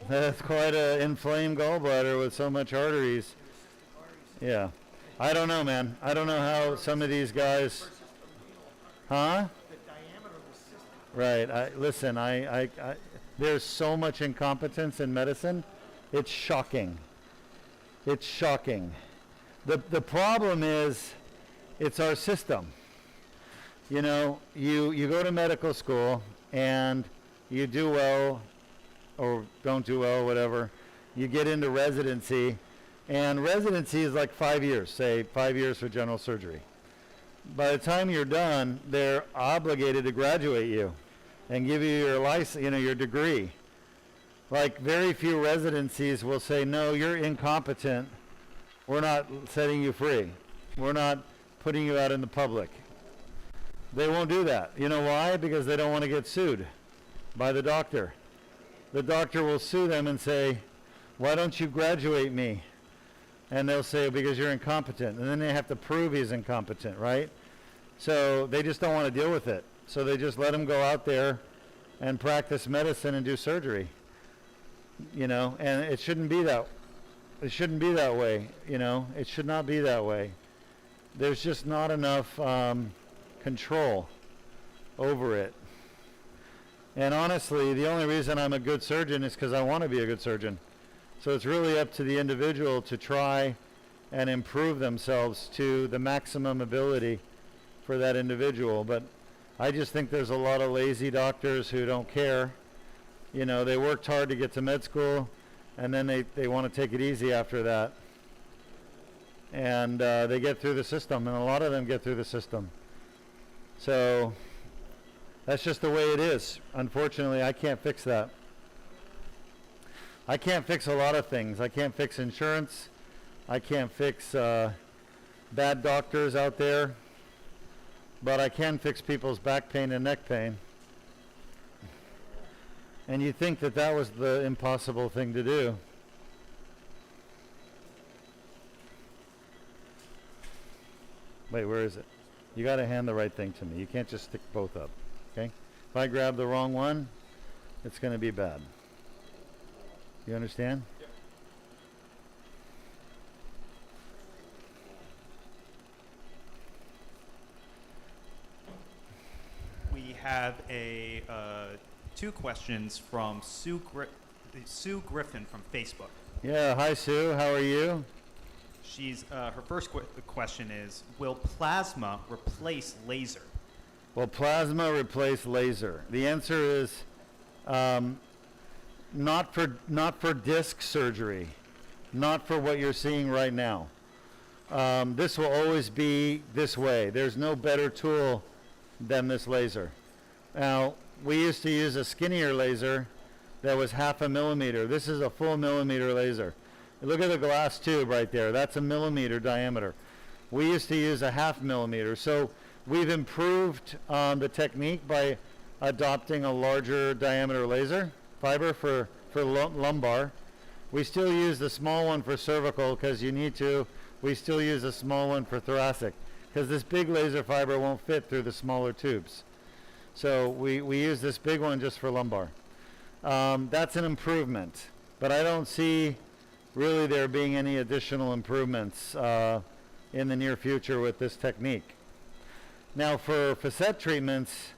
That's quite an inflamed gallbladder with so much arteries. Yeah. I don't know, man. I don't know how some of these guys... Huh? Right. Listen, there's so much incompetence in medicine. It's shocking. It's shocking. The problem is, it's our system. You know, you go to medical school and you do well or don't do well, whatever. You get into residency, and residency is like 5 years, say 5 years for general surgery. By the time you're done, they're obligated to graduate you and give you your license, you know, your degree. Like very few residencies will say, no, you're incompetent. We're not setting you free. We're not putting you out in the public. They won't do that. You know why? Because they don't want to get sued by the doctor. The doctor will sue them and say, why don't you graduate me? And they'll say, because you're incompetent. And then they have to prove he's incompetent, right? So they just don't want to deal with it. So they just let him go out there and practice medicine and do surgery. You know, and it shouldn't be that way, you know. It should not be that way. There's just not enough control over it. And honestly, the only reason I'm a good surgeon is because I want to be a good surgeon. So it's really up to the individual to try and improve themselves to the maximum ability for that individual. But I just think there's a lot of lazy doctors who don't care. You know, they worked hard to get to med school, and then they want to take it easy after that. And they get through the system, and a lot of them get through the system. So that's just the way it is. Unfortunately, I can't fix that. I can't fix a lot of things. I can't fix insurance. I can't fix bad doctors out there. But I can fix people's back pain and neck pain. And you think that that was the impossible thing to do. Wait, where is it? You got to hand the right thing to me. You can't just stick both up, okay? If I grab the wrong one, it's going to be bad. You understand? Yep. We have two questions from Sue Griffin from Facebook. Yeah, hi Sue, how are you? She's her first question is, will plasma replace laser? Will plasma replace laser? The answer is not for disc surgery, not for what you're seeing right now. This will always be this way. There's no better tool than this laser. Now, we used to use a skinnier laser that was 0.5 millimeter. This is a full millimeter laser. Look at the glass tube right there. That's a millimeter diameter. We used to use a 0.5 millimeter. So we've improved the technique by adopting a larger diameter laser fiber for lumbar. We still use the small one for cervical because you need to. We still use a small one for thoracic because this big laser fiber won't fit through the smaller tubes. So we use this big one just for lumbar. That's an improvement, but I don't see really there being any additional improvements in the near future with this technique. Now for facet treatments,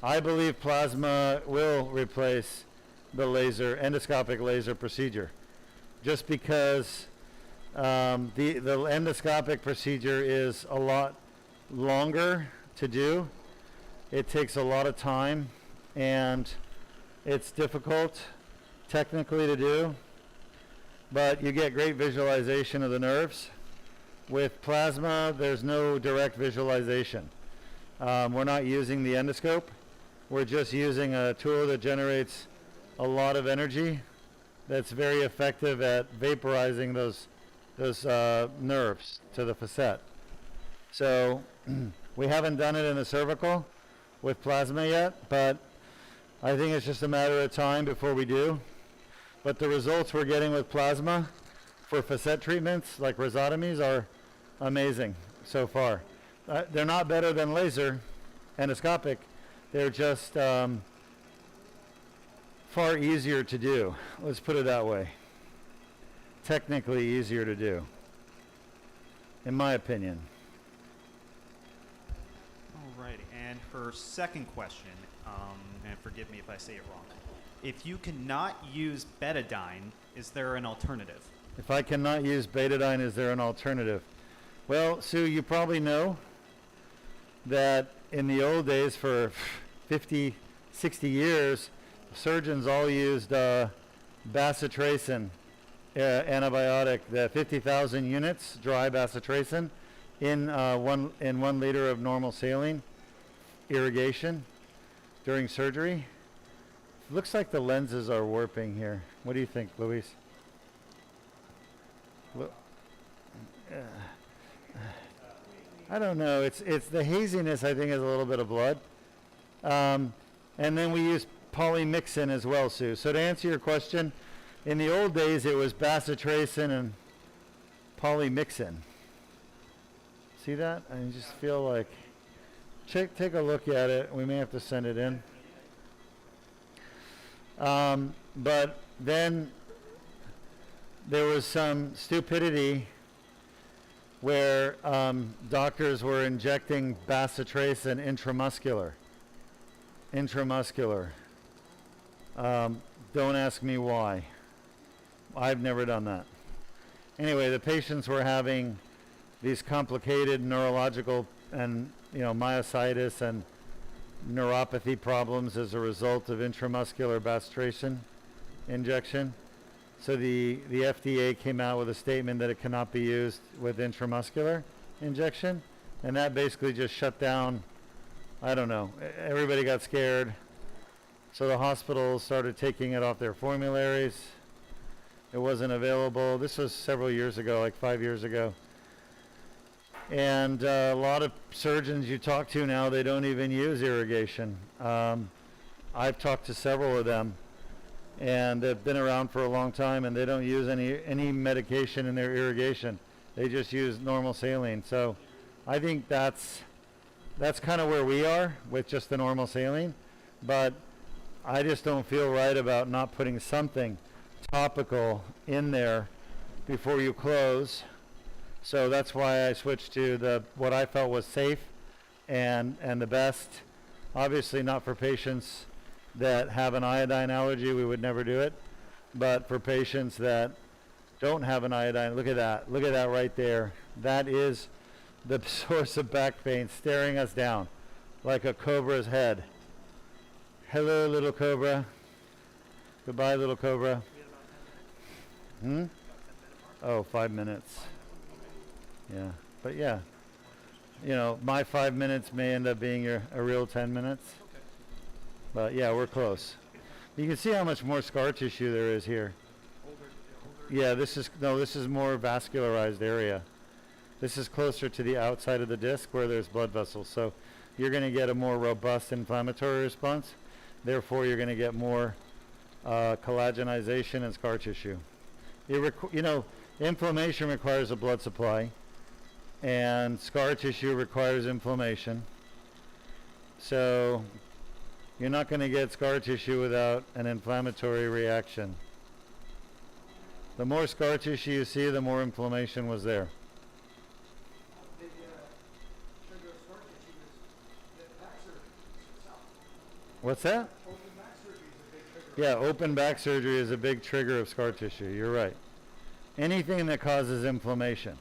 I believe plasma will replace the endoscopic laser procedure, just because the endoscopic procedure is a lot longer to do. It takes a lot of time, and it's difficult technically to do, but you get great visualization of the nerves. With plasma, there's no direct visualization. We're not using the endoscope. We're just using a tool that generates a lot of energy that's very effective at vaporizing those nerves to the facet. So we haven't done it in the cervical with plasma yet, but I think it's just a matter of time before we do. But the results we're getting with plasma for facet treatments like rhizotomies are amazing so far. They're not better than laser endoscopic. They're just far easier to do. Let's put it that way. Technically easier to do, in my opinion. Alrighty, and her second question, and forgive me if I say it wrong. If you cannot use betadine, is there an alternative? If I cannot use betadine, is there an alternative? Well, Sue, you probably know that in the old days for 50, 60 years, surgeons all used bacitracin antibiotic, the 50,000 units dry bacitracin in 1 liter of normal saline irrigation during surgery. Looks like the lenses are warping here. What do you think, Luis? I don't know. It's the haziness, I think, is a little bit of blood. And then we use polymyxin as well, Sue. So to answer your question, in the old days it was bacitracin and polymyxin. See that? I just feel like, take a look at it. We may have to send it in. But then there was some stupidity where doctors were injecting bacitracin intramuscular. Don't ask me why. I've never done that. Anyway, the patients were having these complicated neurological and myositis and neuropathy problems as a result of intramuscular bastration injection. So the FDA came out with a statement that it cannot be used with intramuscular injection, and that basically just shut down, I don't know, everybody got scared. So the hospitals started taking it off their formularies. It wasn't available. This was several years ago, like 5 years ago. And a lot of surgeons you talk to now, they don't even use irrigation. I've talked to several of them, and they've been around for a long time, and they don't use any medication in their irrigation. They just use normal saline. So I think that's kind of where we are with just the normal saline. But I just don't feel right about not putting something topical in there before you close. So that's why I switched to what I felt was safe and the best. Obviously not for patients that have an iodine allergy, we would never do it. But for patients that don't have an iodine, look at that right there. That is the source of back pain staring us down like a cobra's head. Hello, little cobra. Goodbye, little cobra. Oh, 5 minutes. Yeah, but yeah, you know, my 5 minutes may end up being a real 10 minutes. But yeah, we're close. You can see how much more scar tissue there is here. Yeah, this is more vascularized area. This is closer to the outside of the disc where there's blood vessels. So you're going to get a more robust inflammatory response. Therefore, you're going to get more collagenization and scar tissue. Inflammation requires a blood supply, and scar tissue requires inflammation. So you're not going to get scar tissue without an inflammatory reaction. The more scar tissue you see, the more inflammation was there. What's that? Yeah, open back surgery is a big trigger of scar tissue. You're right. Anything that causes inflammation,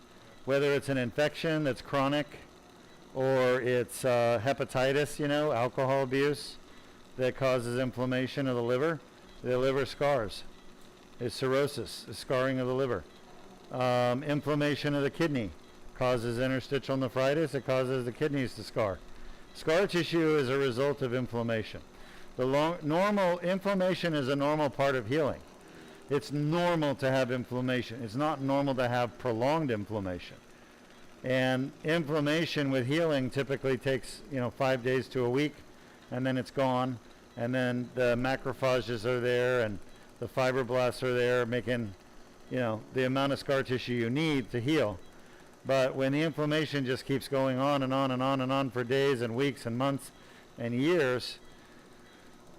whether it's an infection that's chronic or it's hepatitis, alcohol abuse that causes inflammation of the liver scars. It's cirrhosis, the scarring of the liver. Inflammation of the kidney causes interstitial nephritis. It causes the kidneys to scar. Scar tissue is a result of inflammation. Normal inflammation is a normal part of healing. It's normal to have inflammation. It's not normal to have prolonged inflammation. And inflammation with healing typically takes, 5 days to a week, and then it's gone. And then the macrophages are there, and the fibroblasts are there, making, the amount of scar tissue you need to heal. But when the inflammation just keeps going on and on and on and on for days and weeks and months and years,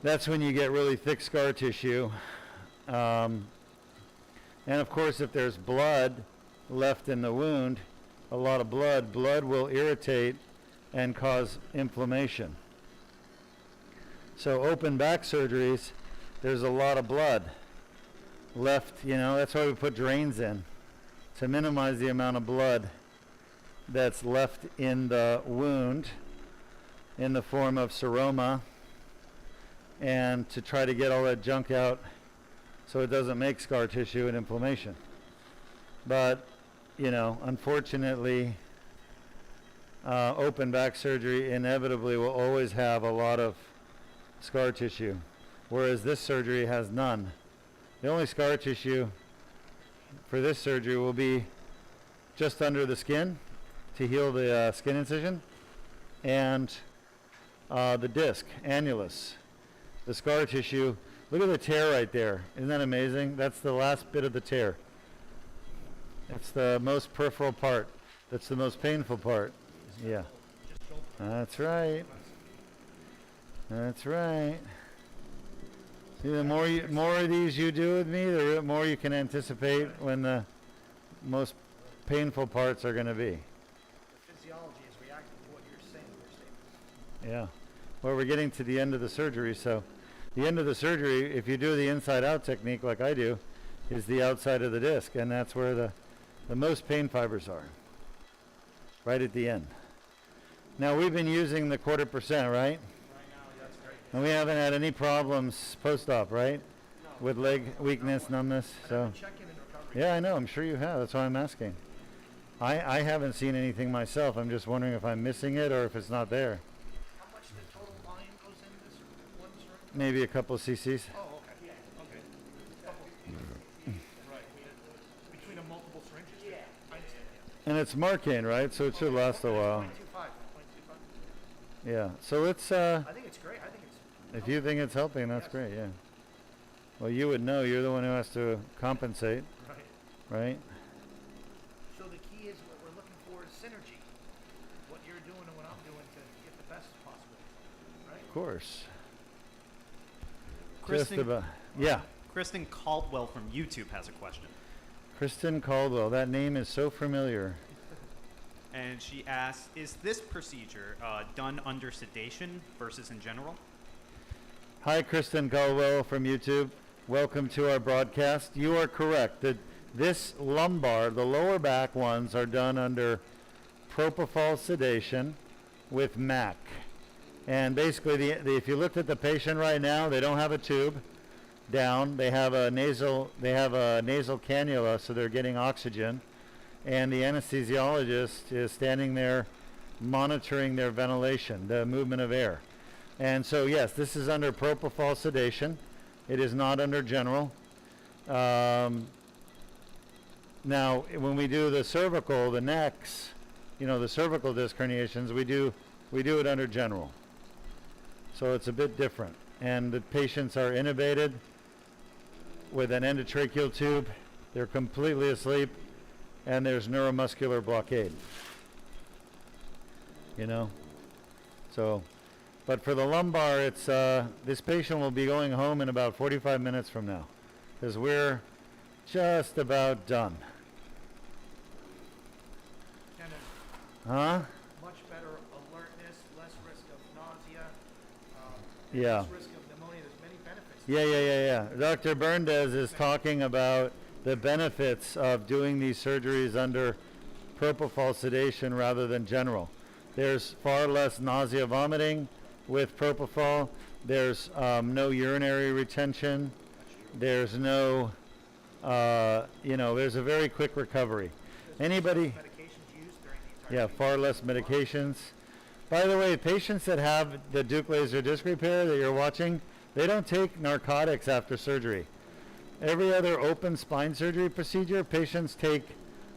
that's when you get really thick scar tissue. And of course, if there's blood left in the wound, a lot of blood will irritate and cause inflammation. So open back surgeries, there's a lot of blood left, that's why we put drains in, to minimize the amount of blood that's left in the wound in the form of seroma, and to try to get all that junk out so it doesn't make scar tissue and inflammation. But, unfortunately, open back surgery inevitably will always have a lot of scar tissue, whereas this surgery has none. The only scar tissue for this surgery will be just under the skin to heal the skin incision, and the disc, annulus. The scar tissue, look at the tear right there. Isn't that amazing? That's the last bit of the tear. It's the most peripheral part. That's the most painful part. Yeah. That's right. That's right. See, the more of these you do with me, the more you can anticipate when the most painful parts are going to be. The physiology is reacting to what you're saying. Yeah. Well, we're getting to the end of the surgery, so the end of the surgery, if you do the inside-out technique like I do, is the outside of the disc, and that's where the most pain fibers are, right at the end. Now, we've been using the 0.25%, right? Right now And we haven't had any problems post-op, right? No. With leg weakness, numbness, so. Check-in and recovery. Yeah, I know, I'm sure you have, that's why I'm asking. I haven't seen anything myself, I'm just wondering if I'm missing it or if it's not there. How much the total volume goes in this one syringe? Maybe a couple cc's. Oh, okay. Yeah. Okay. Right. Between the multiple syringes? Yeah. I understand. And it's Marcaine, right? So it should last a while. 0.25. Yeah, so let's, I think it's great. I think it's... if you think it's helping, that's Yes. great, yeah. Well, you would know, you're the one who has to compensate, Right. right? So the key is what we're looking for is synergy. What you're doing and what I'm doing to get the best possible. Right? Of course. Kristen, Just about, yeah. Kristen Caldwell from YouTube has a question. Kristen Caldwell, that name is so familiar. And she asks, is this procedure done under sedation versus in general? Hi, Kristen Caldwell from YouTube. Welcome to our broadcast. You are correct. This lumbar, the lower back ones, are done under propofol sedation with MAC. And basically, if you looked at the patient right now, they don't have a tube down. They have a nasal cannula, so they're getting oxygen. And the anesthesiologist is standing there monitoring their ventilation, the movement of air. And so, yes, this is under propofol sedation. It is not under general. Now, when we do the cervical, the necks, the cervical disc herniations, we do it under general. So it's a bit different. And the patients are intubated with an endotracheal tube. They're completely asleep. And there's neuromuscular blockade. So, but for the lumbar, it's this patient will be going home in about 45 minutes from now, because we're just about done. Kind of Huh? much better alertness, less risk of nausea, Yeah. less risk of pneumonia. There's many benefits. Yeah. Dr. Berndes is talking about the benefits of doing these surgeries under propofol sedation rather than general. There's far less nausea, vomiting with propofol. There's no urinary retention. There's no, there's a very quick recovery. Anybody? Medications used during the entire Yeah, far less medications. By the way, patients that have the Deuk laser disc repair that you're watching, they don't take narcotics after surgery. Every other open spine surgery procedure, patients take,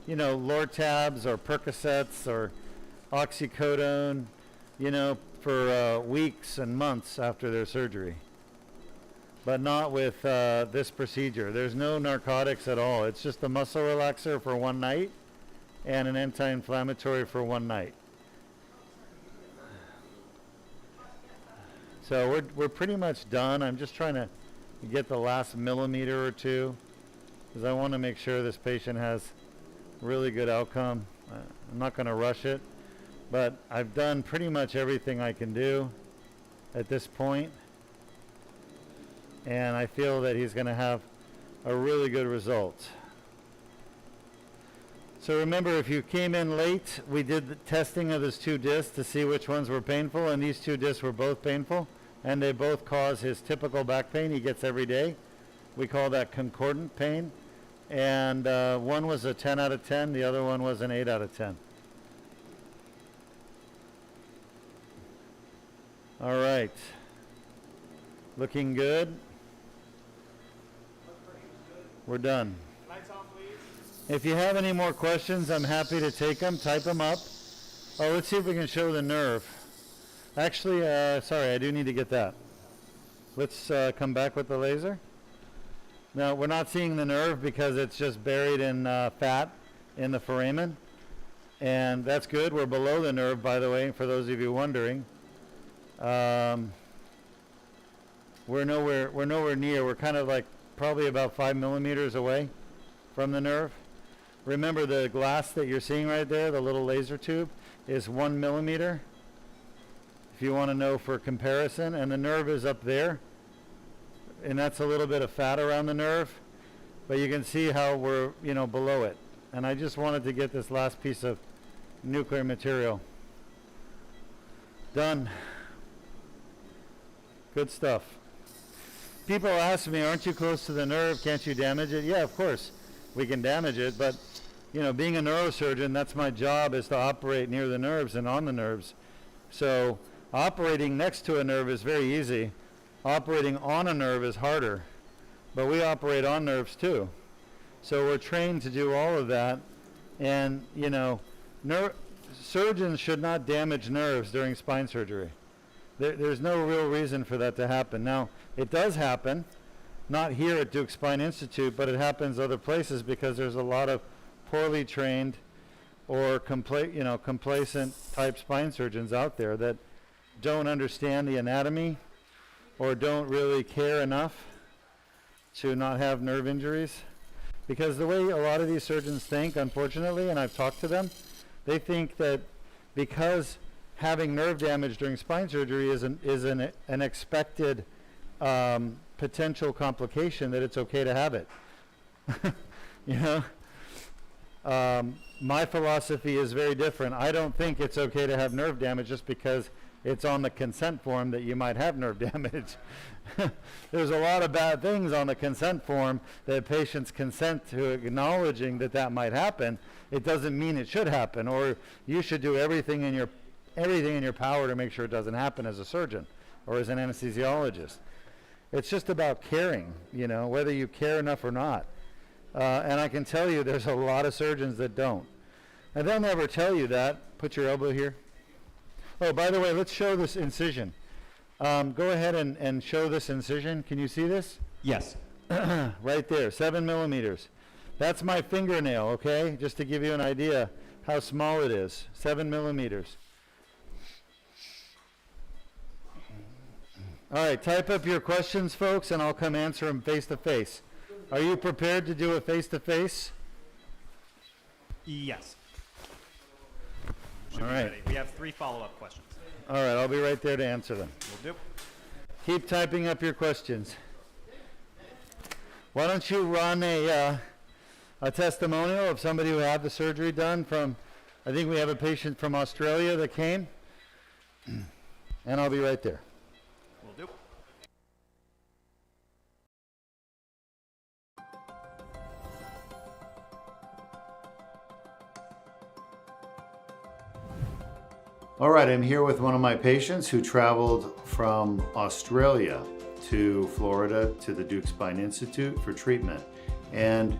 Lortabs or Percocets or oxycodone, for weeks and months after their surgery. But not with this procedure. There's no narcotics at all. It's just a muscle relaxer for one night and an anti-inflammatory for one night. So we're pretty much done. I'm just trying to get the last millimeter or two, because I want to make sure this patient has really good outcome. I'm not going to rush it, but I've done pretty much everything I can do at this point, and I feel that he's going to have a really good result. So remember, if you came in late, we did the testing of his two discs to see which ones were painful, and these two discs were both painful, and they both cause his typical back pain he gets every day. We call that concordant pain. And one was a 10 out of 10, the other one was an 8 out of 10. All right. Looking good. We're done. Lights on, please. If you have any more questions, I'm happy to take them, type them up. Oh, let's see if we can show the nerve. Actually, sorry, I do need to get that. Let's come back with the laser. Now, we're not seeing the nerve because it's just buried in fat in the foramen. And that's good. We're below the nerve, by the way, for those of you wondering. We're nowhere near. We're kind of like probably about 5 millimeters away from the nerve. Remember, the glass that you're seeing right there, the little laser tube, is 1 millimeter. If you want to know for comparison, and the nerve is up there, and that's a little bit of fat around the nerve, but you can see how we're below it. And I just wanted to get this last piece of nuclear material done. Good stuff. People ask me, aren't you close to the nerve? Can't you damage it? Yeah, of course, we can damage it, but you know, being a neurosurgeon, that's my job, is to operate near the nerves and on the nerves. So operating next to a nerve is very easy. Operating on a nerve is harder, but we operate on nerves too. So we're trained to do all of that, and you know, surgeons should not damage nerves during spine surgery. There's no real reason for that to happen. Now, it does happen, not here at Deuk Spine Institute, but it happens other places because there's a lot of poorly trained or complacent type spine surgeons out there that don't understand the anatomy or don't really care enough to not have nerve injuries. Because the way a lot of these surgeons think, unfortunately, and I've talked to them, they think that because having nerve damage during spine surgery is an expected potential complication, that it's okay to have it. You know? My philosophy is very different. I don't think it's okay to have nerve damage just because it's on the consent form that you might have nerve damage. There's a lot of bad things on the consent form that patients consent to acknowledging that might happen. It doesn't mean it should happen, or you should do everything in your power to make sure it doesn't happen as a surgeon or as an anesthesiologist. It's just about caring, you know, whether you care enough or not. And I can tell you there's a lot of surgeons that don't. And they'll never tell you that. Put your elbow here. Oh, by the way, let's show this incision. Go ahead and show this incision. Can you see this? Yes. Right there, 7 millimeters. That's my fingernail, okay? Just to give you an idea how small it is, 7 millimeters. All right, type up your questions, folks, and I'll come answer them face to face. Are you prepared to do a face to face? Yes. All Should be right. ready. We have 3 follow-up questions. All right, I'll be right there to answer them. Will do. Keep typing up your questions. Why don't you run a testimonial of somebody who had the surgery done from, I think we have a patient from Australia that came, and I'll be right there. Will do. All right, I'm here with one of my patients who traveled from Australia to Florida to the Deuk Spine Institute for treatment. And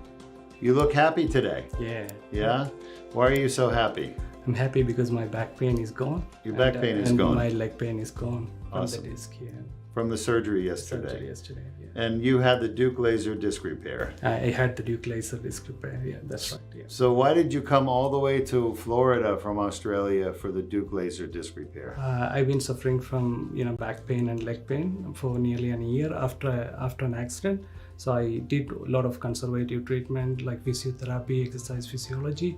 you look happy today. Yeah. Yeah? Why are you so happy? I'm happy because my back pain is gone. Your back pain is and gone. my leg pain is gone Awesome. from the disc. Yeah. From the surgery yesterday. Surgery yesterday. Yeah. And you had the Deuk laser disc repair. I had the Deuk laser disc repair. Yeah, that's right. Yeah. So why did you come all the way to Florida from Australia for the Deuk laser disc repair? I've been suffering from back pain and leg pain for nearly a year after an accident. So I did a lot of conservative treatment like physiotherapy, exercise physiology,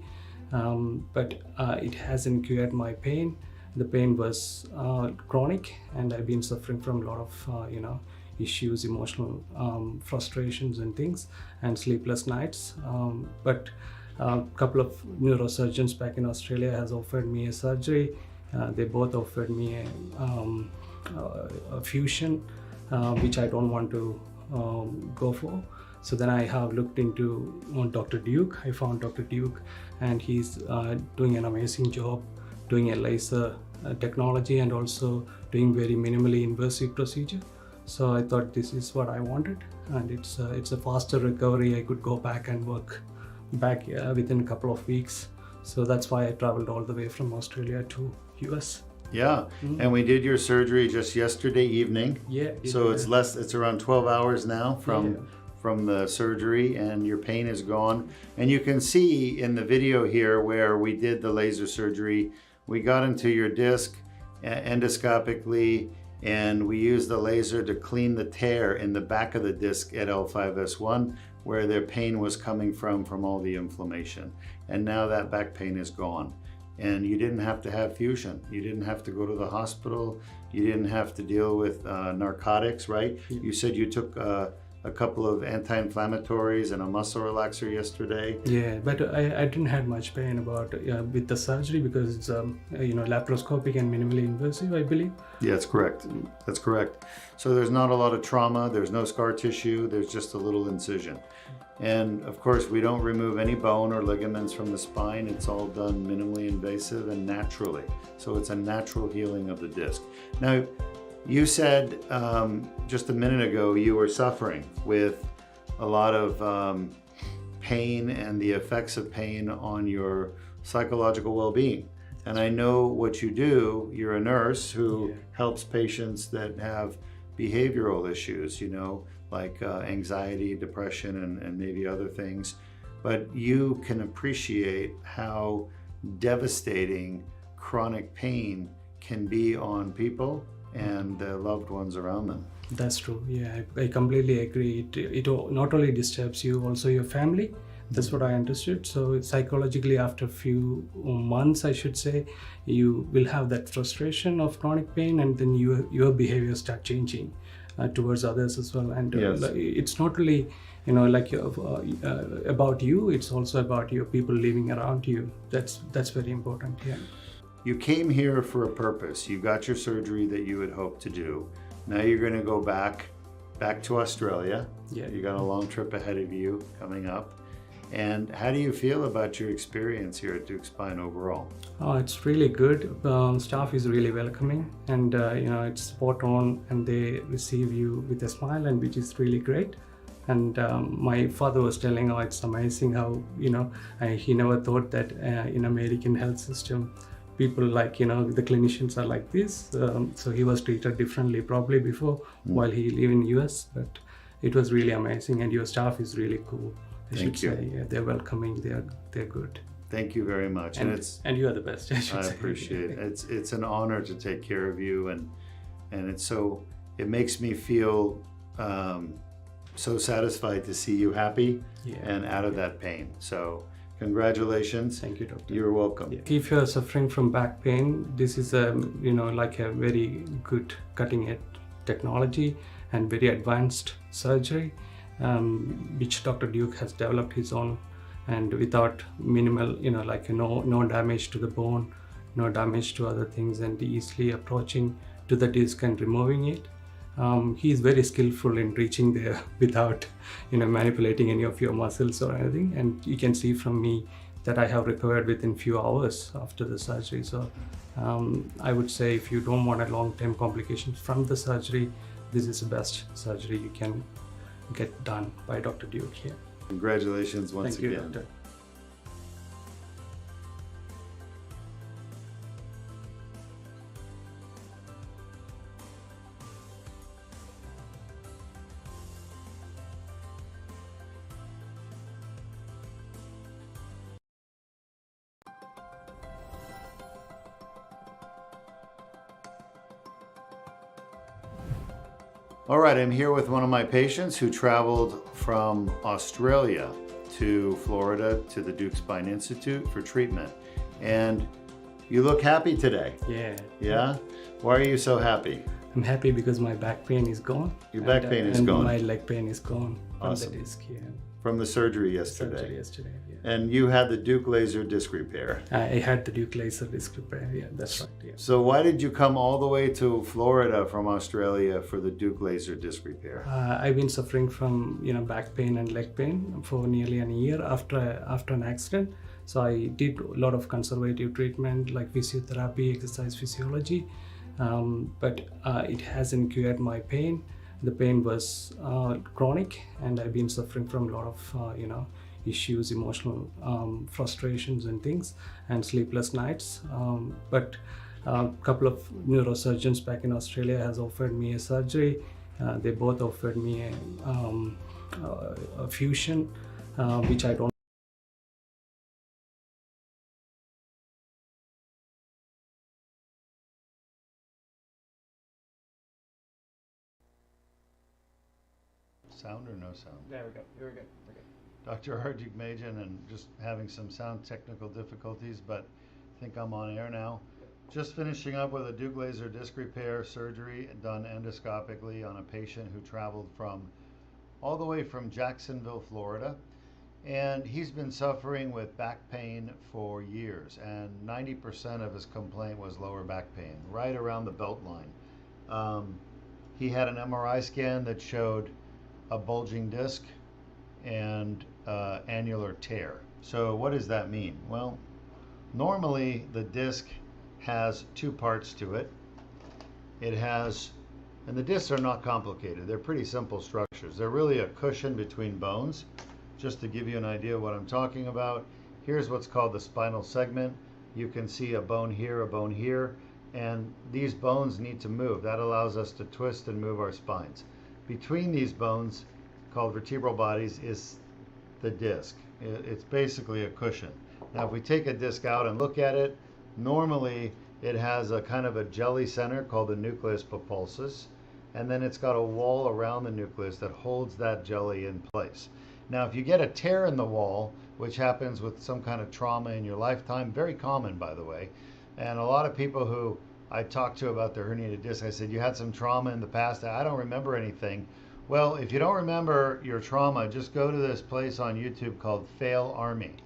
but it hasn't cured my pain. The pain was chronic, and I've been suffering from a lot of issues, emotional frustrations and things, and sleepless nights. But a couple of neurosurgeons back in Australia has offered me a surgery. They both offered me a fusion, which I don't want to go for. So then I have looked into Dr. Deuk. I found Dr. Deuk, and he's doing an amazing job doing a laser technology and also doing very minimally invasive procedure. So I thought this is what I wanted, and it's a faster recovery. I could go back and work back within a couple of weeks. So that's why I traveled all the way from Australia to US. Yeah, and we did your surgery just yesterday evening. Yeah. So it's around 12 hours now from the surgery, and your pain is gone. And you can see in the video here where we did the laser surgery, we got into your disc endoscopically, and we used the laser to clean the tear in the back of the disc at L5-S1 where their pain was coming from all the inflammation. And now that back pain is gone. And you didn't have to have fusion. You didn't have to go to the hospital. You didn't have to deal with narcotics, right? You said you took a couple of anti-inflammatories and a muscle relaxer yesterday. Yeah, but I didn't have much pain about with the surgery because it's laparoscopic and minimally invasive, I believe. Yeah, that's correct. That's correct. So there's not a lot of trauma, there's no scar tissue, there's just a little incision. And of course, we don't remove any bone or ligaments from the spine. It's all done minimally invasive and naturally. So it's a natural healing of the disc. Now, you said just a minute ago you were suffering with a lot of pain and the effects of pain on your psychological well-being. And I know what you do. You're a nurse who helps patients that have behavioral issues, like anxiety, depression, and maybe other things. But you can appreciate how devastating chronic pain can be on people and their loved ones around them. That's true. Yeah, I completely agree. It not only disturbs you, also your family. That's what I understood. So psychologically, after a few months, I should say, you will have that frustration of chronic pain, and then your behavior start changing towards others as well. And it's not only about you. It's also about your people living around you. That's very important. Yeah. You came here for a purpose. You got your surgery that you had hoped to do. Now you're going to go back to Australia. Yeah. You got a long trip ahead of you coming up. And how do you feel about your experience here at Deuk Spine overall? Oh, it's really good. Staff is really welcoming, and it's spot on, and they receive you with a smile, and which is really great. And my father was telling, it's amazing how he never thought that in American health system, people the clinicians are like this. So he was treated differently probably before while he lived in US, but it was really amazing, and your staff is really cool. Thank you. Yeah, they're welcoming. They're good. Thank you very much. And you are the best. I appreciate it. It's an honor to take care of you, and it makes me feel so satisfied to see you happy and out of that pain. So congratulations. Thank you, doctor. You're welcome. Yeah. If you're suffering from back pain, this is a very good cutting edge technology and very advanced surgery, which Dr. Deuk has developed his own, and without minimal, no damage to the bone, no damage to other things, and easily approaching to the disc and removing it. He is very skillful in reaching there without manipulating any of your muscles or anything, and you can see from me that I have recovered within few hours after the surgery. So I would say if you don't want a long-term complications from the surgery, this is the best surgery you can get done by Dr. Deuk here. Congratulations once again. Thank you, doctor. All right, I'm here with one of my patients who traveled from Australia to Florida to the Deuk Spine Institute for treatment. And you look happy today. Yeah. Yeah? Why are you so happy? I'm happy because my back pain is gone. Your back pain is and gone. my leg pain is gone Awesome. from the disc here. From the surgery yesterday. Surgery yesterday, yeah. And you had the Deuk laser disc repair. I had the Deuk laser disc repair. Yeah, that's right. Yeah. So why did you come all the way to Florida from Australia for the Deuk laser disc repair? I've been suffering from back pain and leg pain for nearly a year after an accident. So I did a lot of conservative treatment like physiotherapy, exercise physiology, but it hasn't cured my pain. The pain was chronic, and I've been suffering from a lot of issues, emotional frustrations and things, and sleepless nights. But a couple of neurosurgeons back in Australia has offered me a surgery. They both offered me a fusion, which I don't. Sound or no sound? There we go. Here we go. Okay. Dr. Harjik Majan, and just having some sound technical difficulties, but I think I'm on air now. Just finishing up with a Deuk laser disc repair surgery done endoscopically on a patient who traveled from all the way from Jacksonville, Florida. And he's been suffering with back pain for years, and 90% of his complaint was lower back pain, right around the belt line. He had an MRI scan that showed a bulging disc and annular tear. So what does that mean? Well, normally the disc has two parts to it. It has, and the discs are not complicated, they're pretty simple structures. They're really a cushion between bones. Just to give you an idea of what I'm talking about, here's what's called the spinal segment. You can see a bone here, and these bones need to move. That allows us to twist and move our spines. Between these bones, called vertebral bodies, is the disc. It's basically a cushion. Now, if we take a disc out and look at it, normally it has a kind of a jelly center called the nucleus pulposus, and then it's got a wall around the nucleus that holds that jelly in place. Now, if you get a tear in the wall, which happens with some kind of trauma in your lifetime, very common, by the way, and a lot of people who I talked to about their herniated disc, I said, you had some trauma in the past? I don't remember anything. Well, if you don't remember your trauma, just go to this place on YouTube called Fail Army,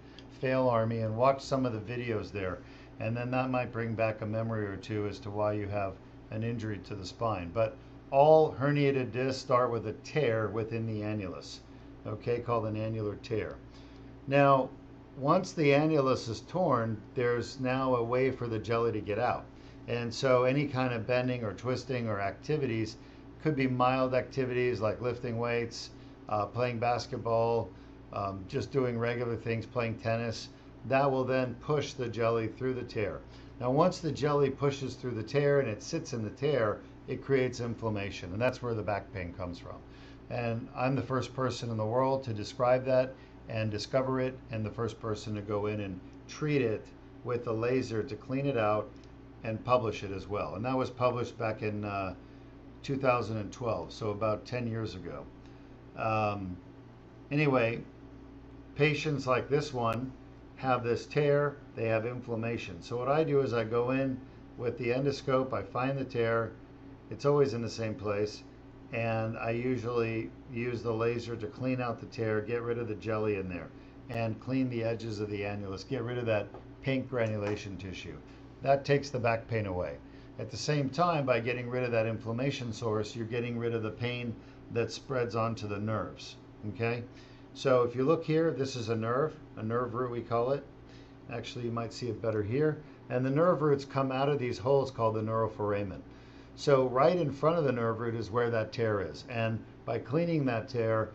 and watch some of the videos there, and then that might bring back a memory or two as to why you have an injury to the spine. But all herniated discs start with a tear within the annulus, okay, called an annular tear. Now, once the annulus is torn, there's now a way for the jelly to get out. And so any kind of bending or twisting or activities could be mild activities like lifting weights, playing basketball, just doing regular things, playing tennis. That will then push the jelly through the tear. Now, once the jelly pushes through the tear and it sits in the tear, it creates inflammation, and that's where the back pain comes from. And I'm the first person in the world to describe that and discover it, and the first person to go in and treat it with a laser to clean it out and publish it as well. And that was published back in 2012, so about 10 years ago. Anyway, patients like this one have this tear, they have inflammation. So what I do is I go in with the endoscope, I find the tear, it's always in the same place, and I usually use the laser to clean out the tear, get rid of the jelly in there, and clean the edges of the annulus, get rid of that pink granulation tissue. That takes the back pain away. At the same time, by getting rid of that inflammation source, you're getting rid of the pain that spreads onto the nerves, okay? So if you look here, this is a nerve root we call it. Actually, you might see it better here. And the nerve roots come out of these holes called the neuroforamen. So right in front of the nerve root is where that tear is. And by cleaning that tear,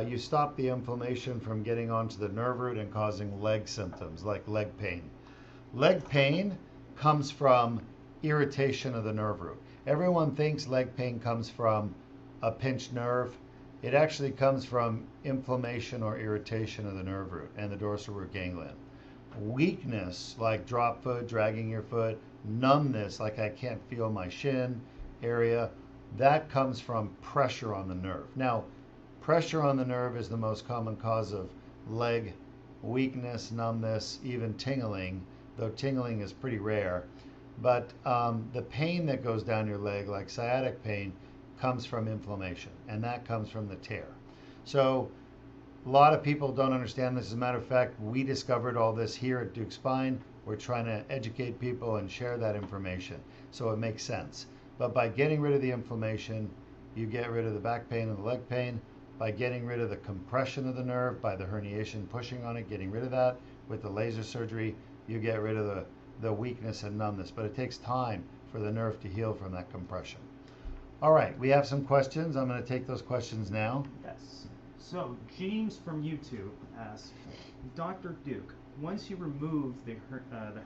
you stop the inflammation from getting onto the nerve root and causing leg symptoms like leg pain. Leg pain comes from irritation of the nerve root. Everyone thinks leg pain comes from a pinched nerve. It actually comes from inflammation or irritation of the nerve root and the dorsal root ganglion. Weakness, like drop foot, dragging your foot, numbness, like I can't feel my shin area, that comes from pressure on the nerve. Now, pressure on the nerve is the most common cause of leg weakness, numbness, even tingling, though tingling is pretty rare. But the pain that goes down your leg, like sciatic pain, comes from inflammation, and that comes from the tear. So a lot of people don't understand this. As a matter of fact, we discovered all this here at Deuk Spine. We're trying to educate people and share that information, so it makes sense. But by getting rid of the inflammation, you get rid of the back pain and the leg pain. By getting rid of the compression of the nerve, by the herniation pushing on it, getting rid of that with the laser surgery, you get rid of the weakness and numbness. But it takes time for the nerve to heal from that compression. All right, we have some questions. I'm going to take those questions now. Yes. So James from YouTube asks, Dr. Deuk, once you remove the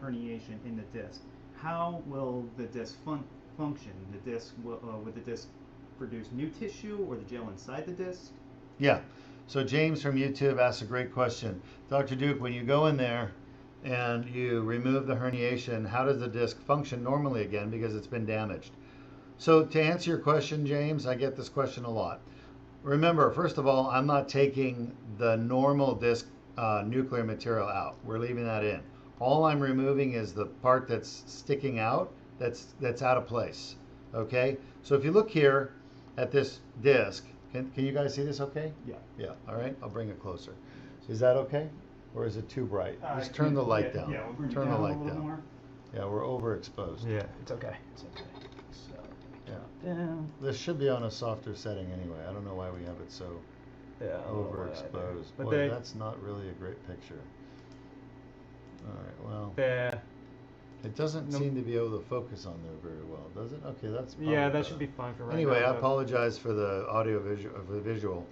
herniation in the disc, how will the disc function? The disc would the disc produce new tissue or the gel inside the disc? Yeah. So James from YouTube asked a great question. Dr. Deuk, when you go in there and you remove the herniation, how does the disc function normally again because it's been damaged? So to answer your question, James, I get this question a lot. Remember, first of all, I'm not taking the normal disc nuclear material out. We're leaving that in. All I'm removing is the part that's sticking out, that's out of place. Okay? So if you look here at this disc, Can you guys see this okay? Yeah. Yeah, all right, I'll bring it closer. Is that okay? Or is it too bright? Just turn the light down. Yeah, we'll bring it Turn down the a light little down. more. Yeah, we're overexposed. Yeah, it's okay. It's okay. So, Yeah. down. This should be on a softer setting anyway. I don't know why we have it so Yeah, a little bit overexposed. But Boy, that's not really a great picture. All right, well, there. it doesn't No. seem to be able to focus on there very well, does it? Okay, that's Yeah, probably that should be better. fine for right Anyway, now. I apologize for the visual.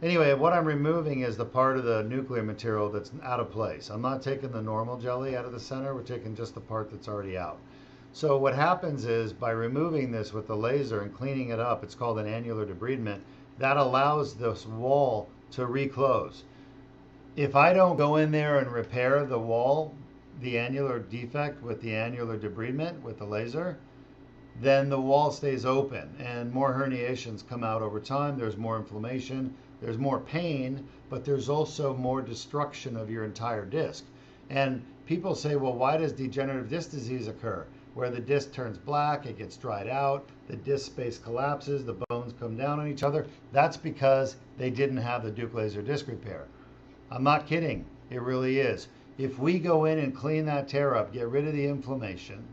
Anyway, what I'm removing is the part of the nuclear material that's out of place. I'm not taking the normal jelly out of the center. We're taking just the part that's already out. So what happens is by removing this with the laser and cleaning it up, it's called an annular debridement, that allows this wall to reclose. If I don't go in there and repair the wall, the annular defect with the annular debridement with the laser, then the wall stays open and more herniations come out over time. There's more inflammation, there's more pain, but there's also more destruction of your entire disc. And people say, well, why does degenerative disc disease occur? Where the disc turns black, it gets dried out, the disc space collapses, the bones come down on each other. That's because they didn't have the Deuk laser disc repair. I'm not kidding, it really is. If we go in and clean that tear up, get rid of the inflammation,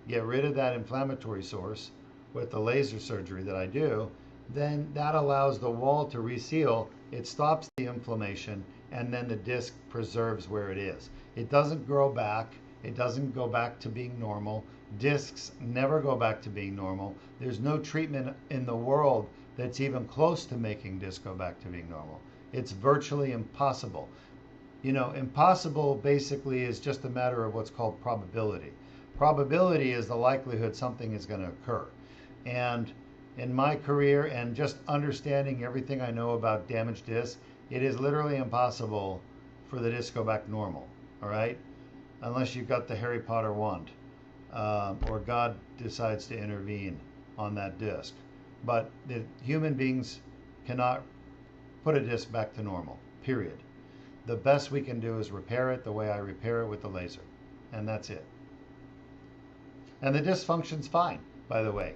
get rid of that inflammatory source with the laser surgery that I do, then that allows the wall to reseal. It stops the inflammation, and then the disc preserves where it is. It doesn't grow back. It doesn't go back to being normal. Discs never go back to being normal. There's no treatment in the world that's even close to making discs go back to being normal. It's virtually impossible. You know, impossible basically is just a matter of what's called probability. Probability is the likelihood something is going to occur. And in my career and just understanding everything I know about damaged discs, it is literally impossible for the disc to go back normal, all right? Unless you've got the Harry Potter wand or God decides to intervene on that disc. But the human beings cannot put a disc back to normal, period. The best we can do is repair it the way I repair it with the laser, and that's it. And the disc functions fine, by the way.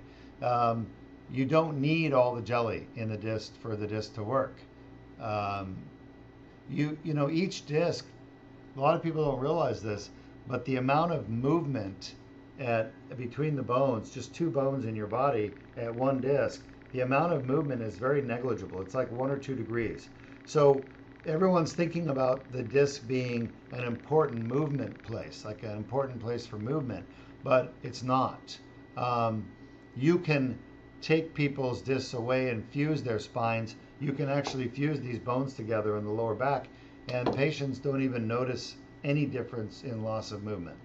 You don't need all the jelly in the disc for the disc to work. You know, each disc, a lot of people don't realize this, but the amount of movement between the bones, just two bones in your body at one disc, the amount of movement is very negligible. It's like 1 or 2 degrees. So everyone's thinking about the disc being an important movement place, like an important place for movement, but it's not. You can take people's discs away and fuse their spines. You can actually fuse these bones together in the lower back, and patients don't even notice any difference in loss of movement.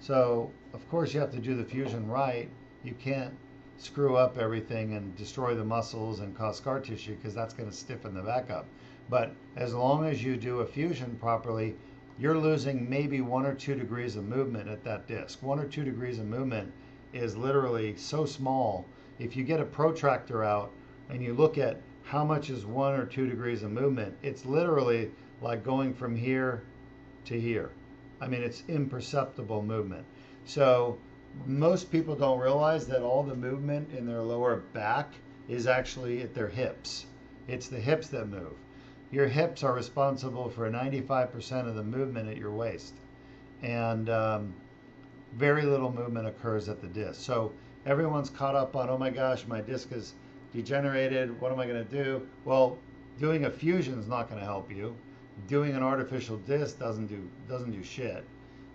So, of course, you have to do the fusion right. You can't screw up everything and destroy the muscles and cause scar tissue, because that's going to stiffen the back up. But as long as you do a fusion properly, you're losing maybe 1 or 2 degrees of movement at that disc. 1 or 2 degrees of movement is literally so small. If you get a protractor out and you look at how much is 1 or 2 degrees of movement, it's literally like going from here to here. I mean, it's imperceptible movement. So most people don't realize that all the movement in their lower back is actually at their hips. It's the hips that move. Your hips are responsible for 95% of the movement at your waist. And very little movement occurs at the disc. So everyone's caught up on, oh my gosh, my disc is degenerated. What am I going to do? Well, doing a fusion is not going to help you. Doing an artificial disc doesn't do shit.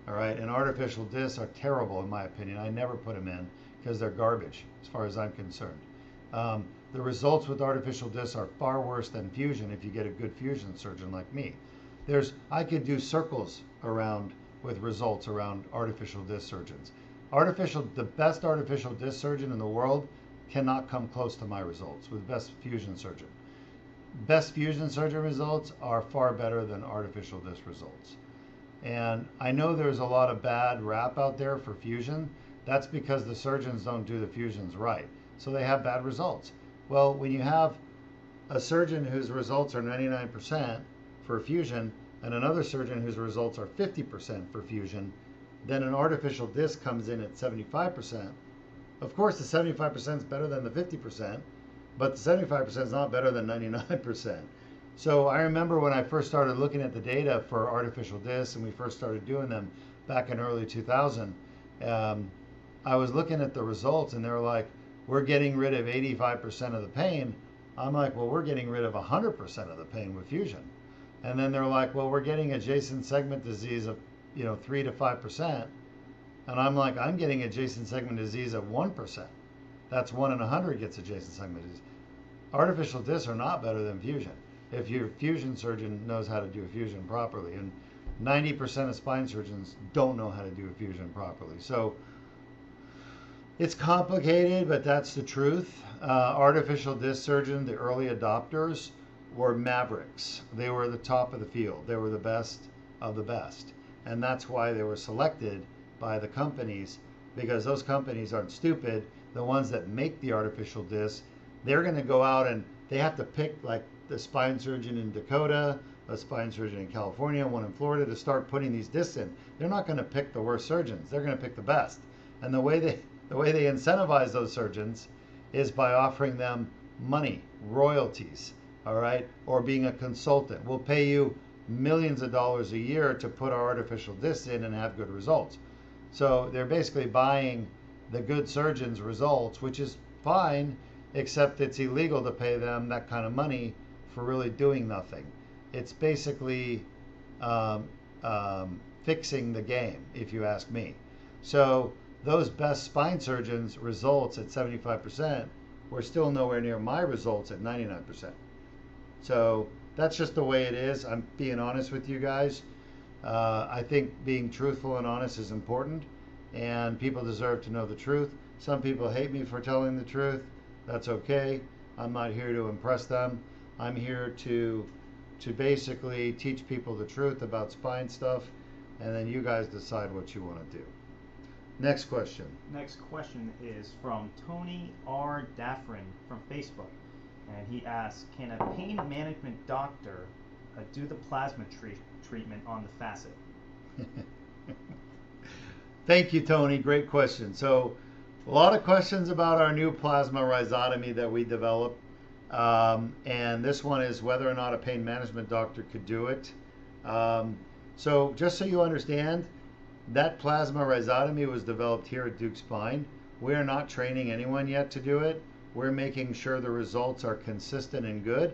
All right, and artificial discs are terrible in my opinion. I never put them in because they're garbage as far as I'm concerned. The results with artificial discs are far worse than fusion if you get a good fusion surgeon like me. I could do circles around with results around artificial disc surgeons. The best artificial disc surgeon in the world cannot come close to my results with best fusion surgeon. Best fusion surgeon results are far better than artificial disc results. And I know there's a lot of bad rap out there for fusion. That's because the surgeons don't do the fusions right. So they have bad results. Well, when you have a surgeon whose results are 99% for fusion and another surgeon whose results are 50% for fusion, then an artificial disc comes in at 75%. Of course, the 75% is better than the 50%, but the 75% is not better than 99%. So I remember when I first started looking at the data for artificial discs and we first started doing them back in early 2000, I was looking at the results and they were like, we're getting rid of 85% of the pain. I'm like, well, we're getting rid of 100% of the pain with fusion. And then they're like, well, we're getting adjacent segment disease of 3 to 5%. And I'm like, I'm getting adjacent segment disease of 1%. That's 1 in 100 gets adjacent segment disease. Artificial discs are not better than fusion if your fusion surgeon knows how to do a fusion properly. And 90% of spine surgeons don't know how to do a fusion properly. So it's complicated, but that's the truth. Artificial disc surgeons, the early adopters, were mavericks. They were the top of the field. They were the best of the best. And that's why they were selected by the companies, because those companies aren't stupid. The ones that make the artificial disc, they're going to go out and they have to pick like the spine surgeon in Dakota, a spine surgeon in California, one in Florida to start putting these discs in. They're not going to pick the worst surgeons. They're going to pick the best. And the way they incentivize those surgeons is by offering them money, royalties, all right, or being a consultant. We'll pay you millions of dollars a year to put our artificial discs in and have good results. So they're basically buying the good surgeons' results, which is fine, except it's illegal to pay them that kind of money for really doing nothing. It's basically fixing the game, if you ask me. So those best spine surgeons' results at 75% were still nowhere near my results at 99%. So that's just the way it is. I'm being honest with you guys. I think being truthful and honest is important, and people deserve to know the truth. Some people hate me for telling the truth. That's okay. I'm not here to impress them. I'm here to basically teach people the truth about spine stuff, and then you guys decide what you want to do. Next question. Next question is from Tony R. Daffrin from Facebook. And he asks, can a pain management doctor do the plasma treatment on the facet? Thank you, Tony. Great question. So a lot of questions about our new plasma rhizotomy that we developed. And this one is whether or not a pain management doctor could do it. So just so you understand, that plasma rhizotomy was developed here at Deuk Spine. We are not training anyone yet to do it. We're making sure the results are consistent and good.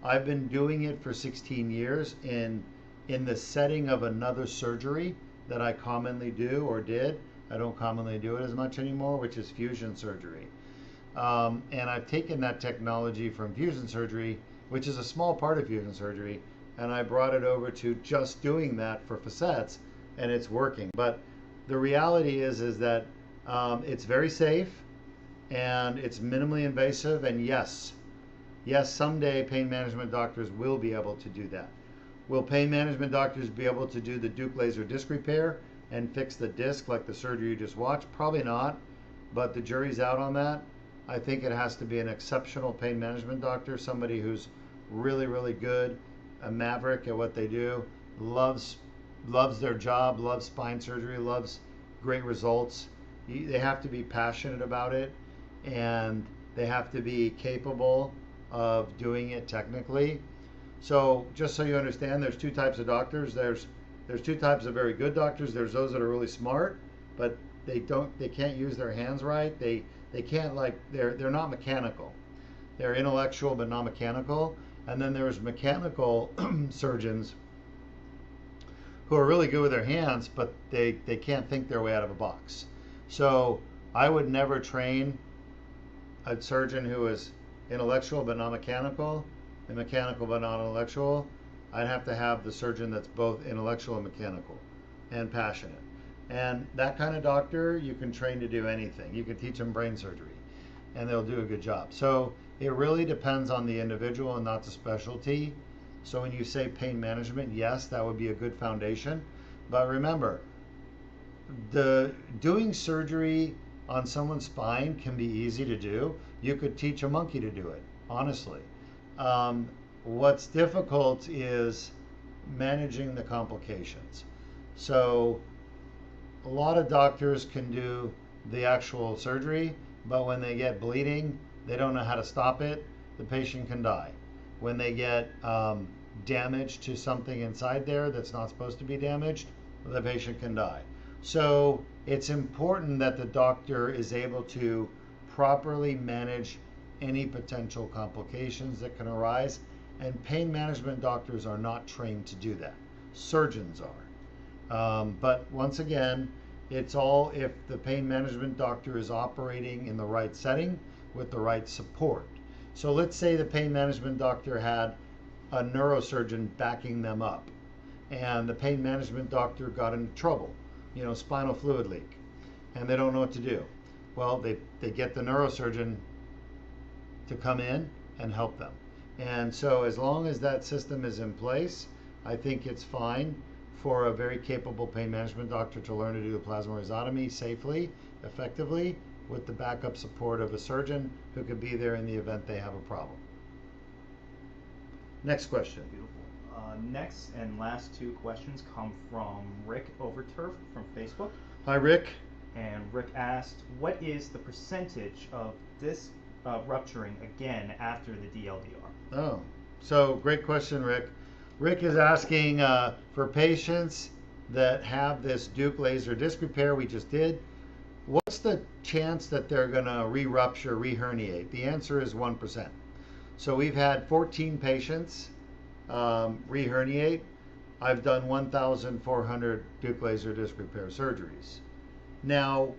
I've been doing it for 16 years in the setting of another surgery that I commonly do or did. I don't commonly do it as much anymore, which is fusion surgery. And I've taken that technology from fusion surgery, which is a small part of fusion surgery, and I brought it over to just doing that for facets, and it's working. But the reality is that it's very safe and it's minimally invasive, and yes, someday pain management doctors will be able to do that. Will pain management doctors be able to do the Deuk laser disc repair and fix the disc like the surgery you just watched? Probably not, but the jury's out on that. I think it has to be an exceptional pain management doctor, somebody who's really, really good, a maverick at what they do, loves their job, loves spine surgery, loves great results. They have to be passionate about it, and they have to be capable of doing it technically. So just so you understand, there's two types of doctors. There's two types of very good doctors. There's those that are really smart, but they can't use their hands right. They can't, like, they're not mechanical. They're intellectual but not mechanical. And then there's mechanical surgeons who are really good with their hands, but they can't think their way out of a box. So I would never train a surgeon who is intellectual but not mechanical, and mechanical but not intellectual. I'd have to have the surgeon that's both intellectual and mechanical and passionate. And that kind of doctor, you can train to do anything. You can teach them brain surgery, and they'll do a good job. So it really depends on the individual and not the specialty. So when you say pain management, yes, that would be a good foundation. But remember, doing surgery on someone's spine can be easy to do. You could teach a monkey to do it, honestly. What's difficult is managing the complications. So a lot of doctors can do the actual surgery, but when they get bleeding, they don't know how to stop it, the patient can die. When they get damage to something inside there that's not supposed to be damaged, the patient can die. So it's important that the doctor is able to properly manage any potential complications that can arise, and pain management doctors are not trained to do that. Surgeons are. But once again, it's all if the pain management doctor is operating in the right setting with the right support. So let's say the pain management doctor had a neurosurgeon backing them up, and the pain management doctor got into trouble, spinal fluid leak, and they don't know what to do. Well, they get the neurosurgeon to come in and help them. And so as long as that system is in place, I think it's fine for a very capable pain management doctor to learn to do the plasma rhizotomy safely, effectively, with the backup support of a surgeon who could be there in the event they have a problem. Next question. Beautiful. Next and last two questions come from Rick Overturf from Facebook. Hi, Rick. And Rick asked, what is the percentage of disc rupturing again after the DLDR? Oh, so great question, Rick. Rick is asking for patients that have this Deuk laser disc repair we just did, what's the chance that they're going to re-rupture, re-herniate? The answer is 1%. So we've had 14 patients re-herniate. I've done 1,400 Deuk laser disc repair surgeries. Now,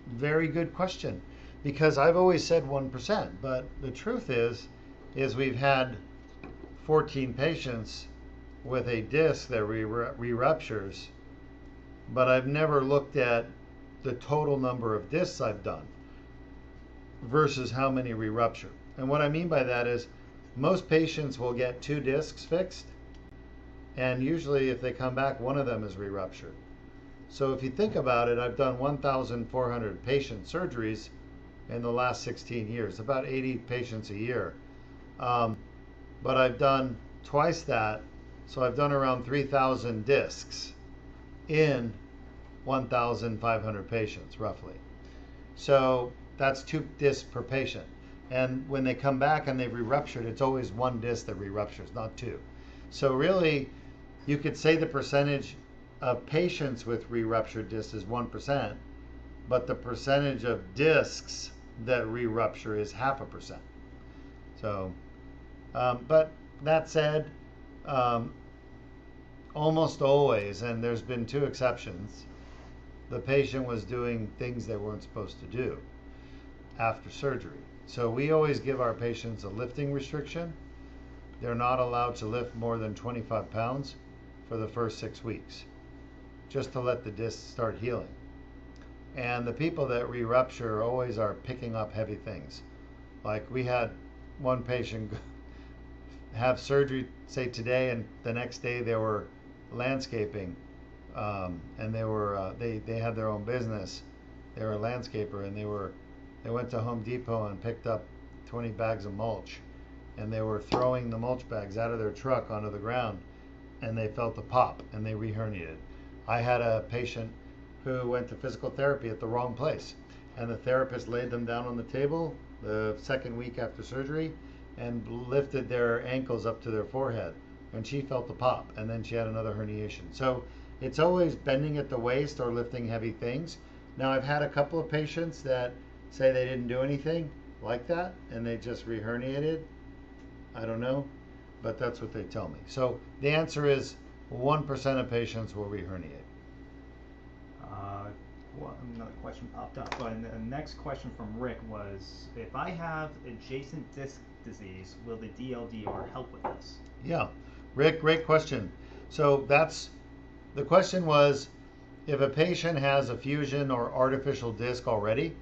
very good question, because I've always said 1%, but the truth is we've had 14 patients with a disc that re-ruptures, but I've never looked at the total number of discs I've done versus how many re-rupture. And what I mean by that is most patients will get 2 discs fixed, and usually if they come back, one of them is re-ruptured. So if you think about it, I've done 1,400 patient surgeries in the last 16 years, about 80 patients a year. But I've done twice that, so I've done around 3,000 discs in 1,500 patients, roughly. So that's 2 discs per patient. And when they come back and they've re-ruptured, it's always 1 disc that re-ruptures, not 2. So really, you could say the percentage of patients with re-ruptured discs is 1%, but the percentage of discs that re-rupture is 0.5%. So, but that said, almost always, and there's been 2 exceptions, the patient was doing things they weren't supposed to do after surgery. So we always give our patients a lifting restriction. They're not allowed to lift more than 25 pounds for the first 6 weeks, just to let the discs start healing. And the people that re-rupture always are picking up heavy things. Like we had one patient have surgery, say today, and the next day they were landscaping, and they had their own business. They were a landscaper, and they went to Home Depot and picked up 20 bags of mulch, and they were throwing the mulch bags out of their truck onto the ground, and they felt a pop, and they re-herniated. I had a patient who went to physical therapy at the wrong place, and the therapist laid them down on the table the second week after surgery and lifted their ankles up to their forehead, and she felt a pop, and then she had another herniation. So it's always bending at the waist or lifting heavy things. Now I've had a couple of patients that say they didn't do anything like that and they just re-herniated. I don't know, but that's what they tell me. So the answer is 1% of patients will re-herniate. Well, another question popped up. But the next question from Rick was, if I have adjacent disc disease, will the DLDR help with this? Yeah, Rick, great question. So the question was, if a patient has a fusion or artificial disc already,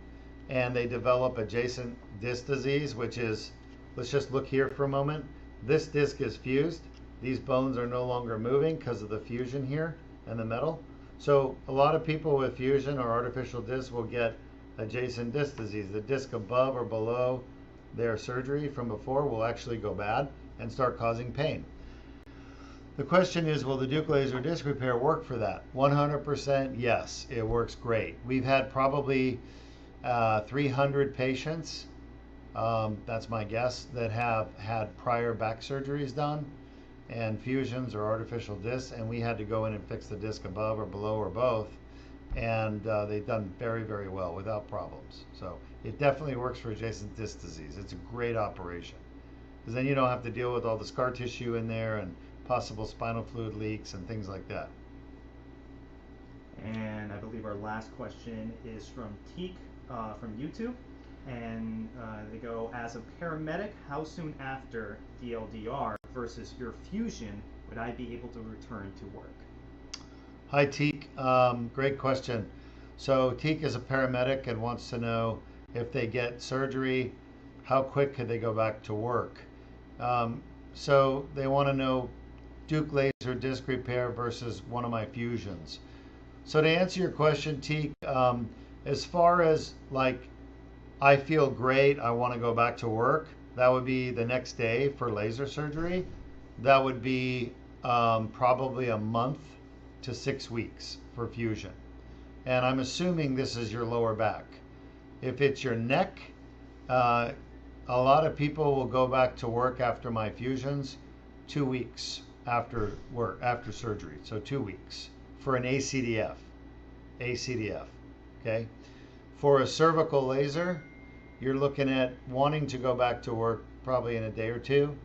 and they develop adjacent disc disease, which is, let's just look here for a moment. This disc is fused. These bones are no longer moving because of the fusion here and the metal. So a lot of people with fusion or artificial disc will get adjacent disc disease. The disc above or below their surgery from before will actually go bad and start causing pain. The question is, will the Deuk laser disc repair work for that? 100% yes, it works great. We've had probably 300 patients, that's my guess, that have had prior back surgeries done and fusions or artificial discs, and we had to go in and fix the disc above or below or both, and they've done very, very well without problems. So it definitely works for adjacent disc disease. It's a great operation, because then you don't have to deal with all the scar tissue in there and possible spinal fluid leaks and things like that. And I believe our last question is from Teak from YouTube. And they go, as a paramedic, how soon after DLDR versus your fusion would I be able to return to work? Hi, Teak. Great question. So Teak is a paramedic and wants to know if they get surgery, how quick could they go back to work? So they want to know Deuk laser disc repair versus one of my fusions. So to answer your question, Teak, as far as like, I feel great, I want to go back to work, that would be the next day for laser surgery. That would be probably a month to 6 weeks for fusion. And I'm assuming this is your lower back. If it's your neck, a lot of people will go back to work after my fusions 2 weeks after work, after surgery. So 2 weeks for an ACDF. ACDF, okay? For a cervical laser, you're looking at wanting to go back to work probably in a day or two.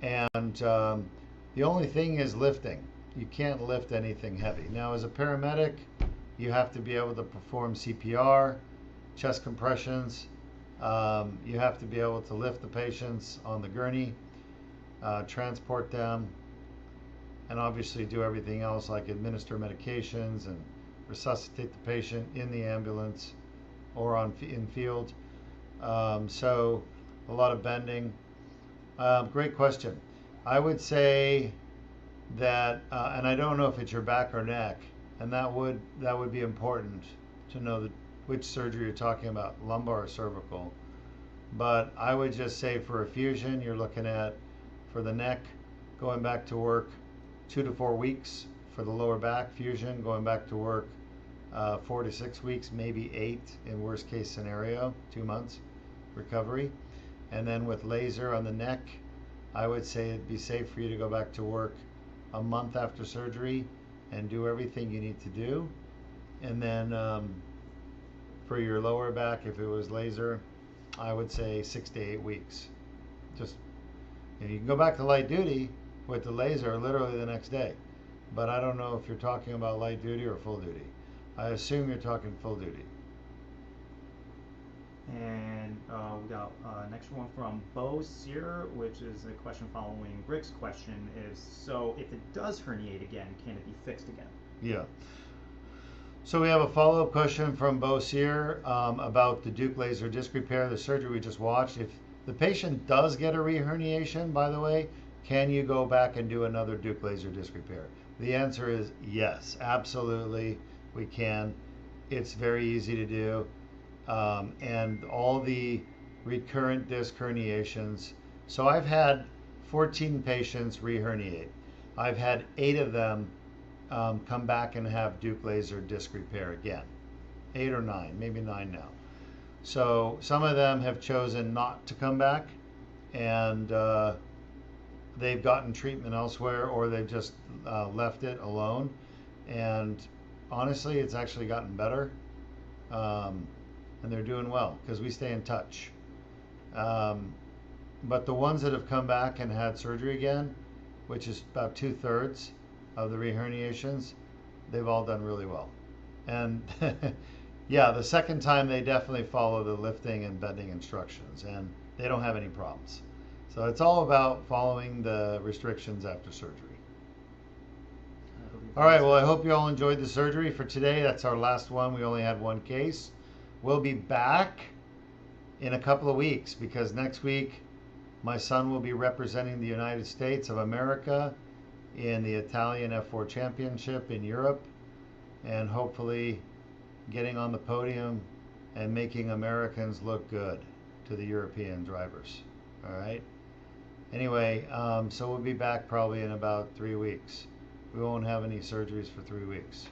And the only thing is lifting. You can't lift anything heavy. Now, as a paramedic, you have to be able to perform CPR, chest compressions. You have to be able to lift the patients on the gurney, transport them, and obviously do everything else like administer medications and resuscitate the patient in the ambulance or in field. So a lot of bending. Great question. I would say that, and I don't know if it's your back or neck, and that would be important to know which surgery you're talking about, lumbar or cervical. But I would just say for a fusion, you're looking at, for the neck, going back to work 2 to 4 weeks. For the lower back fusion, going back to work 4 to 6 weeks, maybe 8 in worst case scenario, 2 months recovery. And then with laser on the neck, I would say it'd be safe for you to go back to work a month after surgery and do everything you need to do. And then for your lower back, if it was laser, I would say 6 to 8 weeks. Just, you can go back to light duty with the laser literally the next day. But I don't know if you're talking about light duty or full duty. I assume you're talking full duty. And we got next one from Bo Sear, which is a question following Rick's question, is, so if it does herniate again, can it be fixed again? Yeah. So we have a follow-up question from Bo Sear about the Deuk laser disc repair, the surgery we just watched. If the patient does get a reherniation, by the way, can you go back and do another Deuk laser disc repair? The answer is yes, absolutely, we can. It's very easy to do. And all the recurrent disc herniations. So I've had 14 patients reherniate. I've had 8 of them come back and have Deuk laser disc repair again. 8 or 9, maybe 9 now. So some of them have chosen not to come back, and they've gotten treatment elsewhere, or they've just left it alone. And honestly, it's actually gotten better. And they're doing well because we stay in touch. But the ones that have come back and had surgery again, which is about 2/3 of the reherniations, they've all done really well. And yeah, the second time they definitely follow the lifting and bending instructions, and they don't have any problems. So it's all about following the restrictions after surgery. All right, well, I hope you all enjoyed the surgery for today. That's our last one. We only had one case. We'll be back in a couple of weeks because next week my son will be representing the United States of America in the Italian F4 Championship in Europe, and hopefully getting on the podium and making Americans look good to the European drivers. All right. Anyway, so we'll be back probably in about 3 weeks. We won't have any surgeries for 3 weeks.